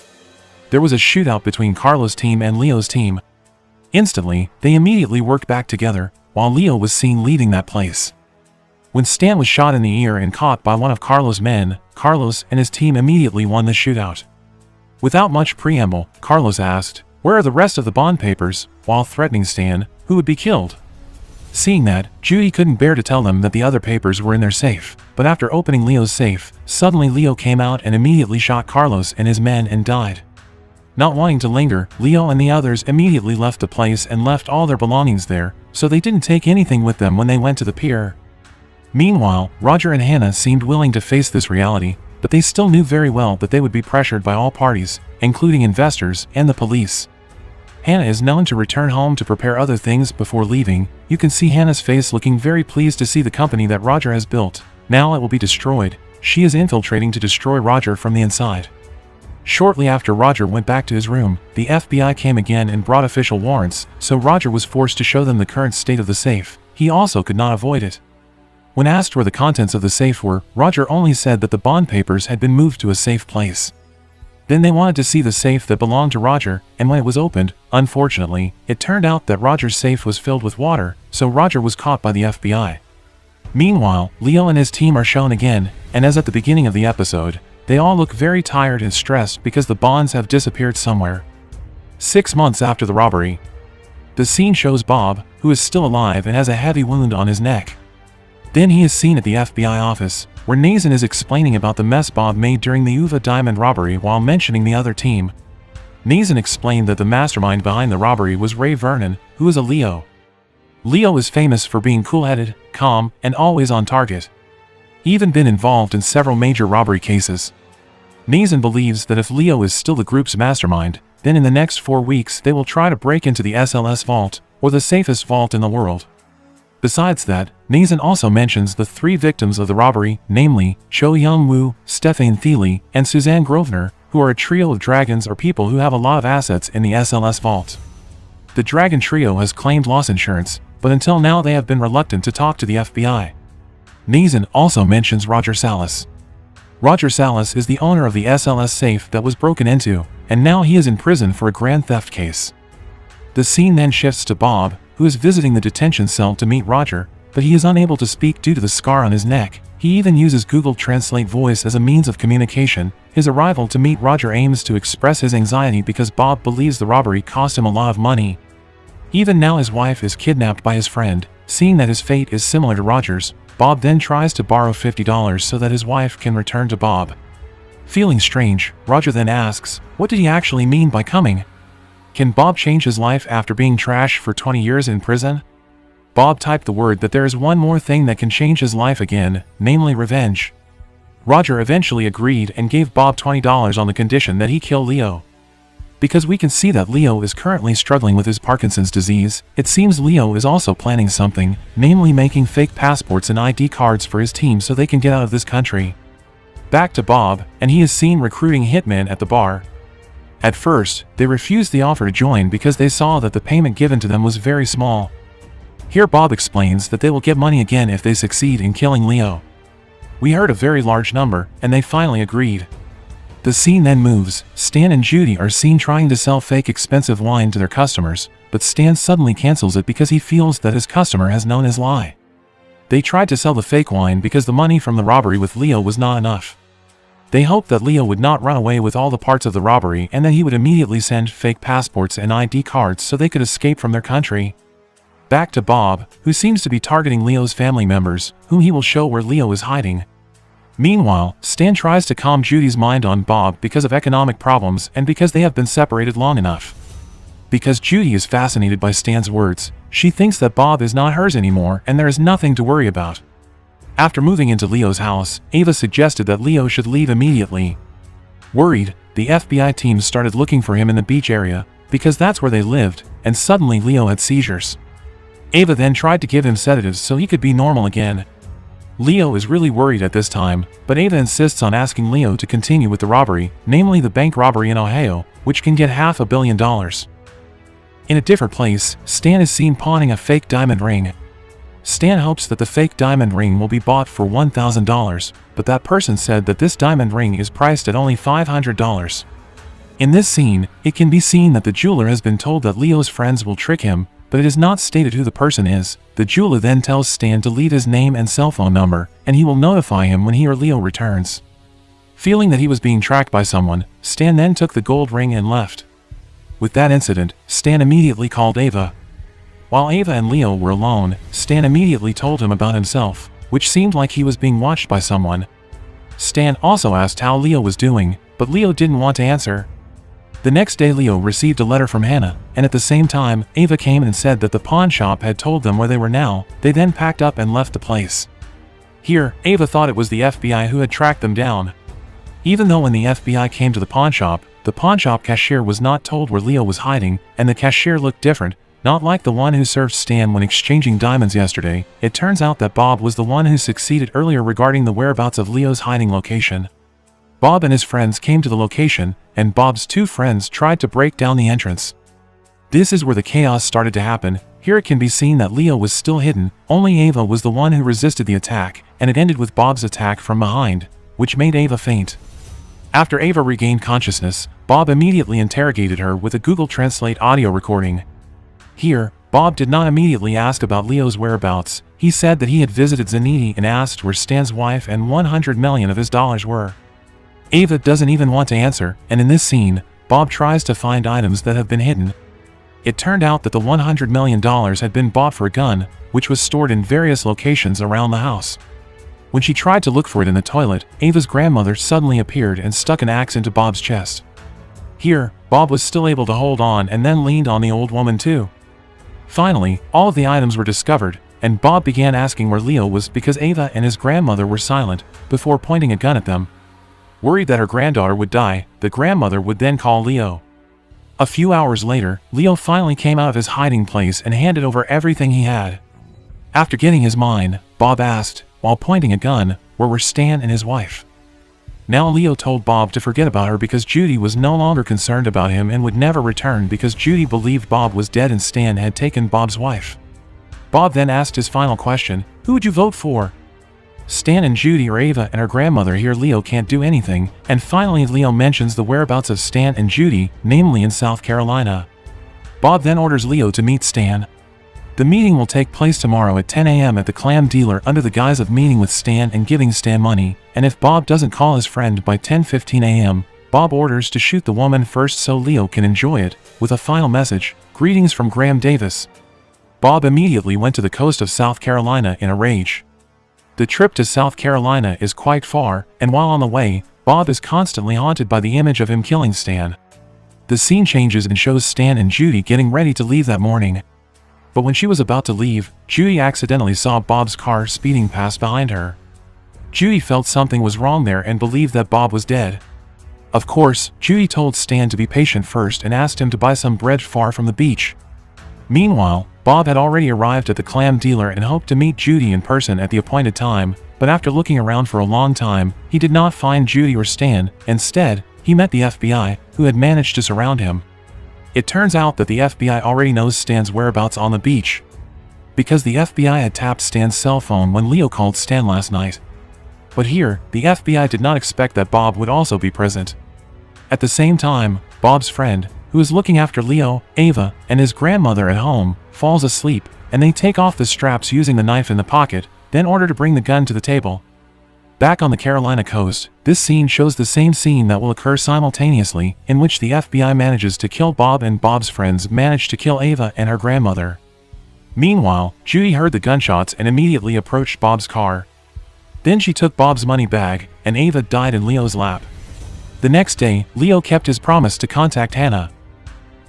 Speaker 1: There was a shootout between Carlos' team and Leo's team. Instantly, they immediately worked back together, while Leo was seen leaving that place. When Stan was shot in the ear and caught by one of Carlos' men, Carlos and his team immediately won the shootout. Without much preamble, Carlos asked, "Where are the rest of the bond papers?" while threatening Stan, who would be killed. Seeing that, Judy couldn't bear to tell them that the other papers were in their safe, but after opening Leo's safe, suddenly Leo came out and immediately shot Carlos and his men and died. Not wanting to linger, Leo and the others immediately left the place and left all their belongings there, so they didn't take anything with them when they went to the pier. Meanwhile, Roger and Hannah seemed willing to face this reality, but they still knew very well that they would be pressured by all parties, including investors and the police. Hannah is known to return home to prepare other things before leaving. You can see Hannah's face looking very pleased to see the company that Roger has built. Now it will be destroyed. She is infiltrating to destroy Roger from the inside. Shortly after Roger went back to his room, the FBI came again and brought official warrants, so Roger was forced to show them the current state of the safe. He also could not avoid it. When asked where the contents of the safe were, Roger only said that the bond papers had been moved to a safe place. Then they wanted to see the safe that belonged to Roger, and when it was opened, unfortunately, it turned out that Roger's safe was filled with water, so Roger was caught by the FBI. Meanwhile, Leo and his team are shown again, and as at the beginning of the episode, they all look very tired and stressed because the bonds have disappeared somewhere. 6 months after the robbery, the scene shows Bob, who is still alive and has a heavy wound on his neck. Then he is seen at the FBI office, where Nathan is explaining about the mess Bob made during the Uva Diamond robbery while mentioning the other team. Nathan explained that the mastermind behind the robbery was Ray Vernon, who is a Leo. Leo is famous for being cool-headed, calm, and always on target. He even been involved in several major robbery cases. Nathan believes that if Leo is still the group's mastermind, then in the next 4 weeks they will try to break into the SLS vault, or the safest vault in the world. Besides that, Nathan also mentions the 3 victims of the robbery, namely, Cho Young-woo, Stefan Thiele, and Suzanne Grosvenor, who are a trio of dragons or people who have a lot of assets in the SLS vault. The Dragon Trio has claimed loss insurance, but until now they have been reluctant to talk to the FBI. Nathan also mentions Roger Salas. Roger Salas is the owner of the SLS safe that was broken into, and now he is in prison for a grand theft case. The scene then shifts to Bob, who is visiting the detention cell to meet Roger, but he is unable to speak due to the scar on his neck. He even uses Google Translate voice as a means of communication. His arrival to meet Roger aims to express his anxiety because Bob believes the robbery cost him a lot of money. Even now his wife is kidnapped by his friend. Seeing that his fate is similar to Roger's, Bob then tries to borrow $50 so that his wife can return to Bob. Feeling strange, Roger then asks, what did he actually mean by coming? Can Bob change his life after being trashed for 20 years in prison? Bob typed the word that there is one more thing that can change his life again, namely revenge. Roger eventually agreed and gave Bob $20 on the condition that he kill Leo. Because we can see that Leo is currently struggling with his Parkinson's disease, it seems Leo is also planning something, namely making fake passports and ID cards for his team so they can get out of this country. Back to Bob, and he is seen recruiting hitmen at the bar. At first, they refused the offer to join because they saw that the payment given to them was very small. Here Bob explains that they will get money again if they succeed in killing Leo. We heard a very large number, and they finally agreed. The scene then moves. Stan and Judy are seen trying to sell fake expensive wine to their customers, but Stan suddenly cancels it because he feels that his customer has known his lie. They tried to sell the fake wine because the money from the robbery with Leo was not enough. They hoped that Leo would not run away with all the parts of the robbery and that he would immediately send fake passports and ID cards so they could escape from their country. Back to Bob, who seems to be targeting Leo's family members, whom he will show where Leo is hiding. Meanwhile, Stan tries to calm Judy's mind on Bob because of economic problems and because they have been separated long enough. Because Judy is fascinated by Stan's words, she thinks that Bob is not hers anymore and there is nothing to worry about. After moving into Leo's house, Ava suggested that Leo should leave immediately. Worried, the FBI team started looking for him in the beach area, because that's where they lived, and suddenly Leo had seizures. Ava then tried to give him sedatives so he could be normal again. Leo is really worried at this time, but Ava insists on asking Leo to continue with the robbery, namely the bank robbery in Ohio, which can get $500 million. In a different place, Stan is seen pawning a fake diamond ring. Stan hopes that the fake diamond ring will be bought for $1,000, but that person said that this diamond ring is priced at only $500. In this scene, it can be seen that the jeweler has been told that Leo's friends will trick him, but it is not stated who the person is. The jeweler then tells Stan to leave his name and cell phone number, and he will notify him when he or Leo returns. Feeling that he was being tracked by someone, Stan then took the gold ring and left. With that incident, Stan immediately called Ava. While Ava and Leo were alone, Stan immediately told him about himself, which seemed like he was being watched by someone. Stan also asked how Leo was doing, but Leo didn't want to answer. The next day Leo received a letter from Hannah, and at the same time, Ava came and said that the pawn shop had told them where they were now. They then packed up and left the place. Here, Ava thought it was the FBI who had tracked them down. Even though when the FBI came to the pawn shop cashier was not told where Leo was hiding, and the cashier looked different, not like the one who served Stan when exchanging diamonds yesterday. It turns out that Bob was the one who succeeded earlier regarding the whereabouts of Leo's hiding location. Bob and his friends came to the location, and Bob's two friends tried to break down the entrance. This is where the chaos started to happen. Here it can be seen that Leo was still hidden, only Ava was the one who resisted the attack, and it ended with Bob's attack from behind, which made Ava faint. After Ava regained consciousness, Bob immediately interrogated her with a Google Translate audio recording. Here, Bob did not immediately ask about Leo's whereabouts. He said that he had visited Zaniti and asked where Stan's wife and 100 million of his dollars were. Ava doesn't even want to answer, and in this scene, Bob tries to find items that have been hidden. It turned out that the $100 million had been bought for a gun, which was stored in various locations around the house. When she tried to look for it in the toilet, Ava's grandmother suddenly appeared and stuck an axe into Bob's chest. Here, Bob was still able to hold on and then leaned on the old woman too. Finally, all of the items were discovered, and Bob began asking where Leo was because Ava and his grandmother were silent, before pointing a gun at them. Worried that her granddaughter would die, the grandmother would then call Leo. A few hours later, Leo finally came out of his hiding place and handed over everything he had. After getting his mine, Bob asked, while pointing a gun, where were Stan and his wife. Now Leo told Bob to forget about her because Judy was no longer concerned about him and would never return because Judy believed Bob was dead and Stan had taken Bob's wife. Bob then asked his final question, who would you vote for? Stan and Judy or Ava and her grandmother. Here Leo can't do anything, and finally Leo mentions the whereabouts of Stan and Judy, namely in South Carolina. Bob then orders Leo to meet Stan. The meeting will take place tomorrow at 10 a.m. at the clam dealer under the guise of meeting with Stan and giving Stan money, and if Bob doesn't call his friend by 10:15 a.m., Bob orders to shoot the woman first so Leo can enjoy it, with a final message, greetings from Graham Davis. Bob immediately went to the coast of South Carolina in a rage. The trip to South Carolina is quite far, and while on the way, Bob is constantly haunted by the image of him killing Stan. The scene changes and shows Stan and Judy getting ready to leave that morning. But when she was about to leave, Judy accidentally saw Bob's car speeding past behind her. Judy felt something was wrong there and believed that Bob was dead. Of course, Judy told Stan to be patient first and asked him to buy some bread far from the beach. Meanwhile, Bob had already arrived at the clam dealer and hoped to meet Judy in person at the appointed time, but after looking around for a long time, he did not find Judy or Stan. Instead, he met the FBI, who had managed to surround him. It turns out that the FBI already knows Stan's whereabouts on the beach, because the FBI had tapped Stan's cell phone when Leo called Stan last night. But here, the FBI did not expect that Bob would also be present. At the same time, Bob's friend, who is looking after Leo, Ava, and his grandmother at home, falls asleep, and they take off the straps using the knife in the pocket, then order to bring the gun to the table. Back on the Carolina coast, this scene shows the same scene that will occur simultaneously, in which the FBI manages to kill Bob and Bob's friends manage to kill Ava and her grandmother. Meanwhile, Judy heard the gunshots and immediately approached Bob's car. Then she took Bob's money bag, and Ava died in Leo's lap. The next day, Leo kept his promise to contact Hannah.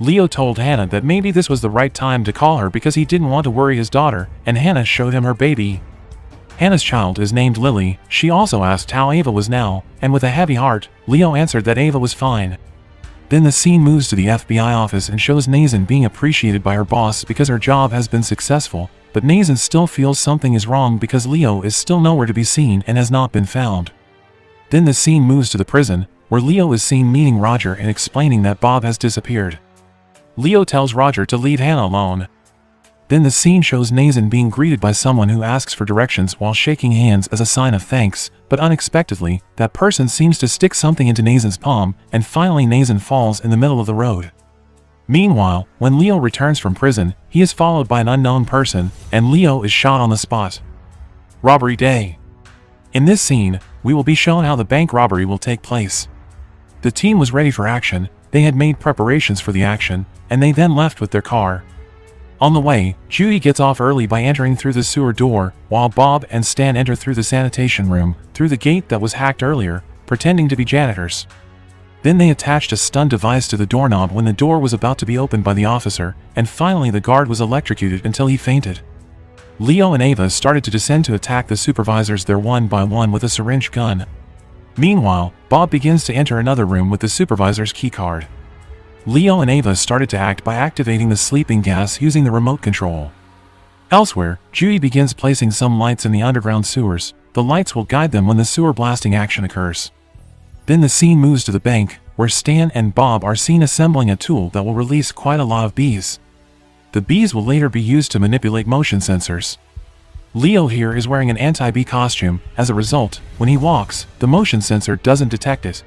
Speaker 1: Leo told Hannah that maybe this was the right time to call her because he didn't want to worry his daughter, and Hannah showed him her baby. Hannah's child is named Lily. She also asked how Ava was now, and with a heavy heart, Leo answered that Ava was fine. Then the scene moves to the FBI office and shows Nathan being appreciated by her boss because her job has been successful, but Nathan still feels something is wrong because Leo is still nowhere to be seen and has not been found. Then the scene moves to the prison, where Leo is seen meeting Roger and explaining that Bob has disappeared. Leo tells Roger to leave Hannah alone. Then the scene shows Nathan being greeted by someone who asks for directions while shaking hands as a sign of thanks, but unexpectedly, that person seems to stick something into Nathan's palm, and finally Nathan falls in the middle of the road. Meanwhile, when Leo returns from prison, he is followed by an unknown person, and Leo is shot on the spot. Robbery day. In this scene, we will be shown how the bank robbery will take place. The team was ready for action, they had made preparations for the action, and they then left with their car. On the way, Judy gets off early by entering through the sewer door, while Bob and Stan enter through the sanitation room, through the gate that was hacked earlier, pretending to be janitors. Then they attached a stun device to the doorknob when the door was about to be opened by the officer, and finally the guard was electrocuted until he fainted. Leo and Ava started to descend to attack the supervisors there one by one with a syringe gun. Meanwhile, Bob begins to enter another room with the supervisor's keycard. Leo and Ava started to act by activating the sleeping gas using the remote control. Elsewhere, Judy begins placing some lights in the underground sewers. The lights will guide them when the sewer blasting action occurs. Then the scene moves to the bank, where Stan and Bob are seen assembling a tool that will release quite a lot of bees. The bees will later be used to manipulate motion sensors. Leo here is wearing an anti-bee costume. As a result, when he walks, the motion sensor doesn't detect it.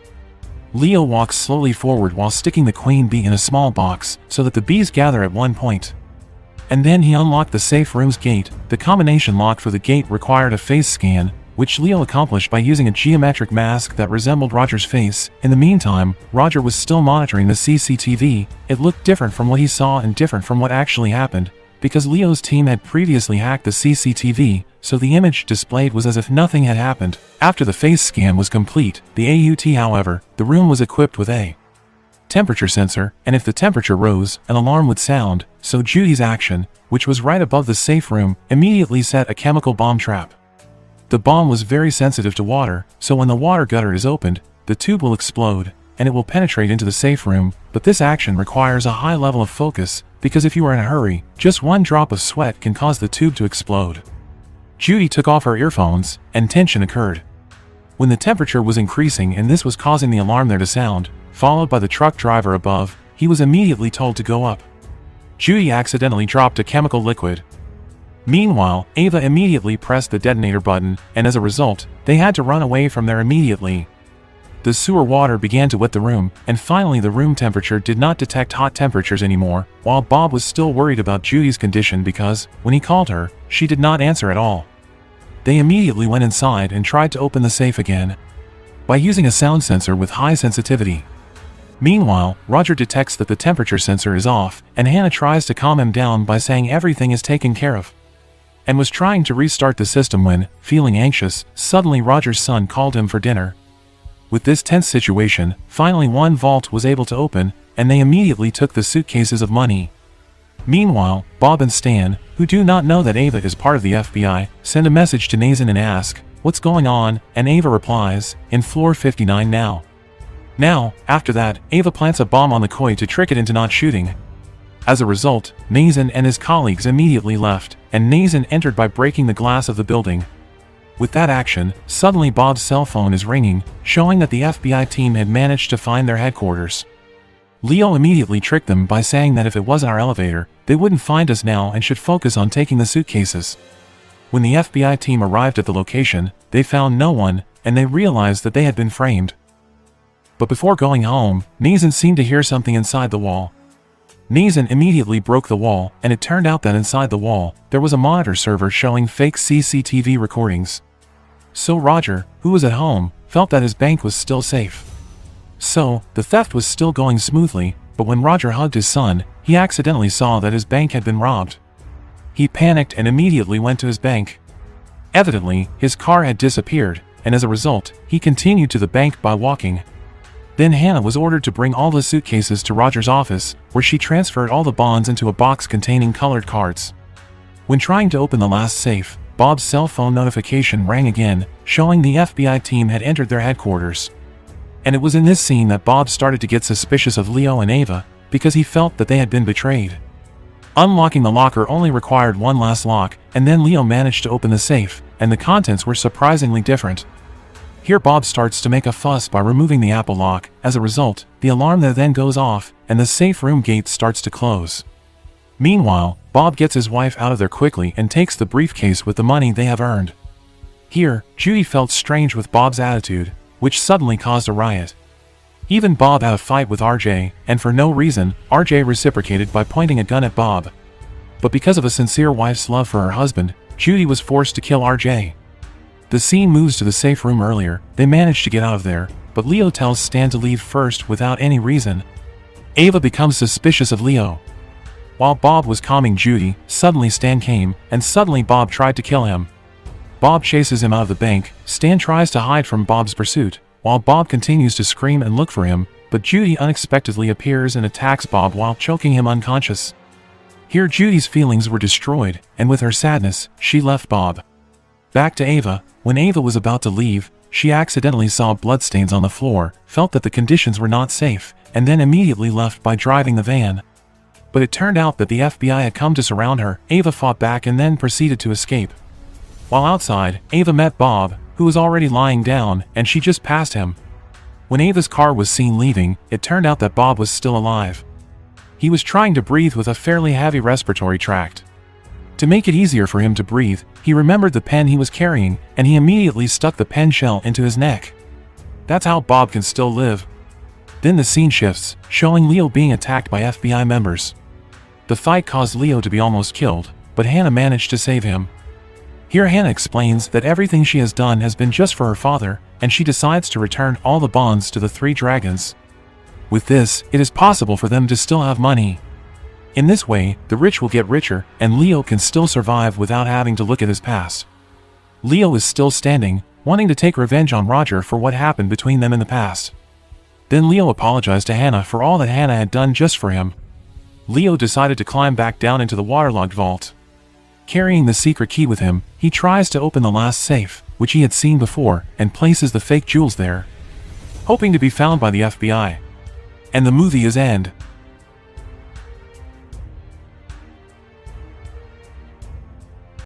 Speaker 1: Leo walks slowly forward while sticking the queen bee in a small box so that the bees gather at one point. And then he unlocked the safe room's gate. The combination lock for the gate required a face scan, which Leo accomplished by using a geometric mask that resembled Roger's face. In the meantime, Roger was still monitoring the CCTV. It looked different from what he saw and different from what actually happened, because Leo's team had previously hacked the CCTV, so the image displayed was as if nothing had happened. After the face scan was complete, the AUT however, the room was equipped with a temperature sensor, and if the temperature rose, an alarm would sound, so Judy's action, which was right above the safe room, immediately set a chemical bomb trap. The bomb was very sensitive to water, so when the water gutter is opened, the tube will explode, and it will penetrate into the safe room, but this action requires a high level of focus, because if you are in a hurry, just one drop of sweat can cause the tube to explode. Judy took off her earphones, and tension occurred. When the temperature was increasing and this was causing the alarm there to sound, followed by the truck driver above, he was immediately told to go up. Judy accidentally dropped a chemical liquid. Meanwhile, Ava immediately pressed the detonator button, and as a result, they had to run away from there immediately. The sewer water began to wet the room, and finally the room temperature did not detect hot temperatures anymore, while Bob was still worried about Judy's condition because, when he called her, she did not answer at all. They immediately went inside and tried to open the safe again by using a sound sensor with high sensitivity. Meanwhile, Roger detects that the temperature sensor is off, and Hannah tries to calm him down by saying everything is taken care of, and was trying to restart the system when, feeling anxious, suddenly Roger's son called him for dinner. With this tense situation, finally one vault was able to open, and they immediately took the suitcases of money. Meanwhile, Bob and Stan, who do not know that Ava is part of the FBI, send a message to Nathan and ask, "What's going on?" and Ava replies, "In floor 59 now." Now, after that, Ava plants a bomb on the koi to trick it into not shooting. As a result, Nathan and his colleagues immediately left, and Nathan entered by breaking the glass of the building. With that action, suddenly Bob's cell phone is ringing, showing that the FBI team had managed to find their headquarters. Leo immediately tricked them by saying that if it wasn't our elevator, they wouldn't find us now and should focus on taking the suitcases. When the FBI team arrived at the location, they found no one, and they realized that they had been framed. But before going home, Nathan seemed to hear something inside the wall. Nathan immediately broke the wall, and it turned out that inside the wall, there was a monitor server showing fake CCTV recordings. So Roger, who was at home, felt that his bank was still safe. So, the theft was still going smoothly, but when Roger hugged his son, he accidentally saw that his bank had been robbed. He panicked and immediately went to his bank. Evidently, his car had disappeared, and as a result, he continued to the bank by walking. Then Hannah was ordered to bring all the suitcases to Roger's office, where she transferred all the bonds into a box containing colored cards. When trying to open the last safe, Bob's cell phone notification rang again, showing the FBI team had entered their headquarters. And it was in this scene that Bob started to get suspicious of Leo and Ava, because he felt that they had been betrayed. Unlocking the locker only required one last lock, and then Leo managed to open the safe, and the contents were surprisingly different. Here Bob starts to make a fuss by removing the Apple lock. As a result, the alarm there then goes off, and the safe room gate starts to close. Meanwhile, Bob gets his wife out of there quickly and takes the briefcase with the money they have earned. Here, Judy felt strange with Bob's attitude, which suddenly caused a riot. Even Bob had a fight with RJ, and for no reason, RJ reciprocated by pointing a gun at Bob. But because of a sincere wife's love for her husband, Judy was forced to kill RJ. The scene moves to the safe room earlier. They manage to get out of there, but Leo tells Stan to leave first without any reason. Ava becomes suspicious of Leo. While Bob was calming Judy, suddenly Stan came, and suddenly Bob tried to kill him. Bob chases him out of the bank. Stan tries to hide from Bob's pursuit, while Bob continues to scream and look for him, but Judy unexpectedly appears and attacks Bob while choking him unconscious. Here Judy's feelings were destroyed, and with her sadness, she left Bob. Back to Ava. When Ava was about to leave, she accidentally saw bloodstains on the floor, felt that the conditions were not safe, and then immediately left by driving the van. But it turned out that the FBI had come to surround her. Ava fought back and then proceeded to escape. While outside, Ava met Bob, who was already lying down, and she just passed him. When Ava's car was seen leaving, it turned out that Bob was still alive. He was trying to breathe with a fairly heavy respiratory tract. To make it easier for him to breathe, he remembered the pen he was carrying, and he immediately stuck the pen shell into his neck. That's how Bob can still live. Then the scene shifts, showing Leo being attacked by FBI members. The fight caused Leo to be almost killed, but Hannah managed to save him. Here Hannah explains that everything she has done has been just for her father, and she decides to return all the bonds to the three dragons. With this, it is possible for them to still have money. In this way, the rich will get richer, and Leo can still survive without having to look at his past. Leo is still standing, wanting to take revenge on Roger for what happened between them in the past. Then Leo apologized to Hannah for all that Hannah had done just for him. Leo decided to climb back down into the waterlogged vault. Carrying the secret key with him, he tries to open the last safe, which he had seen before, and places the fake jewels there, hoping to be found by the FBI. And the movie is end.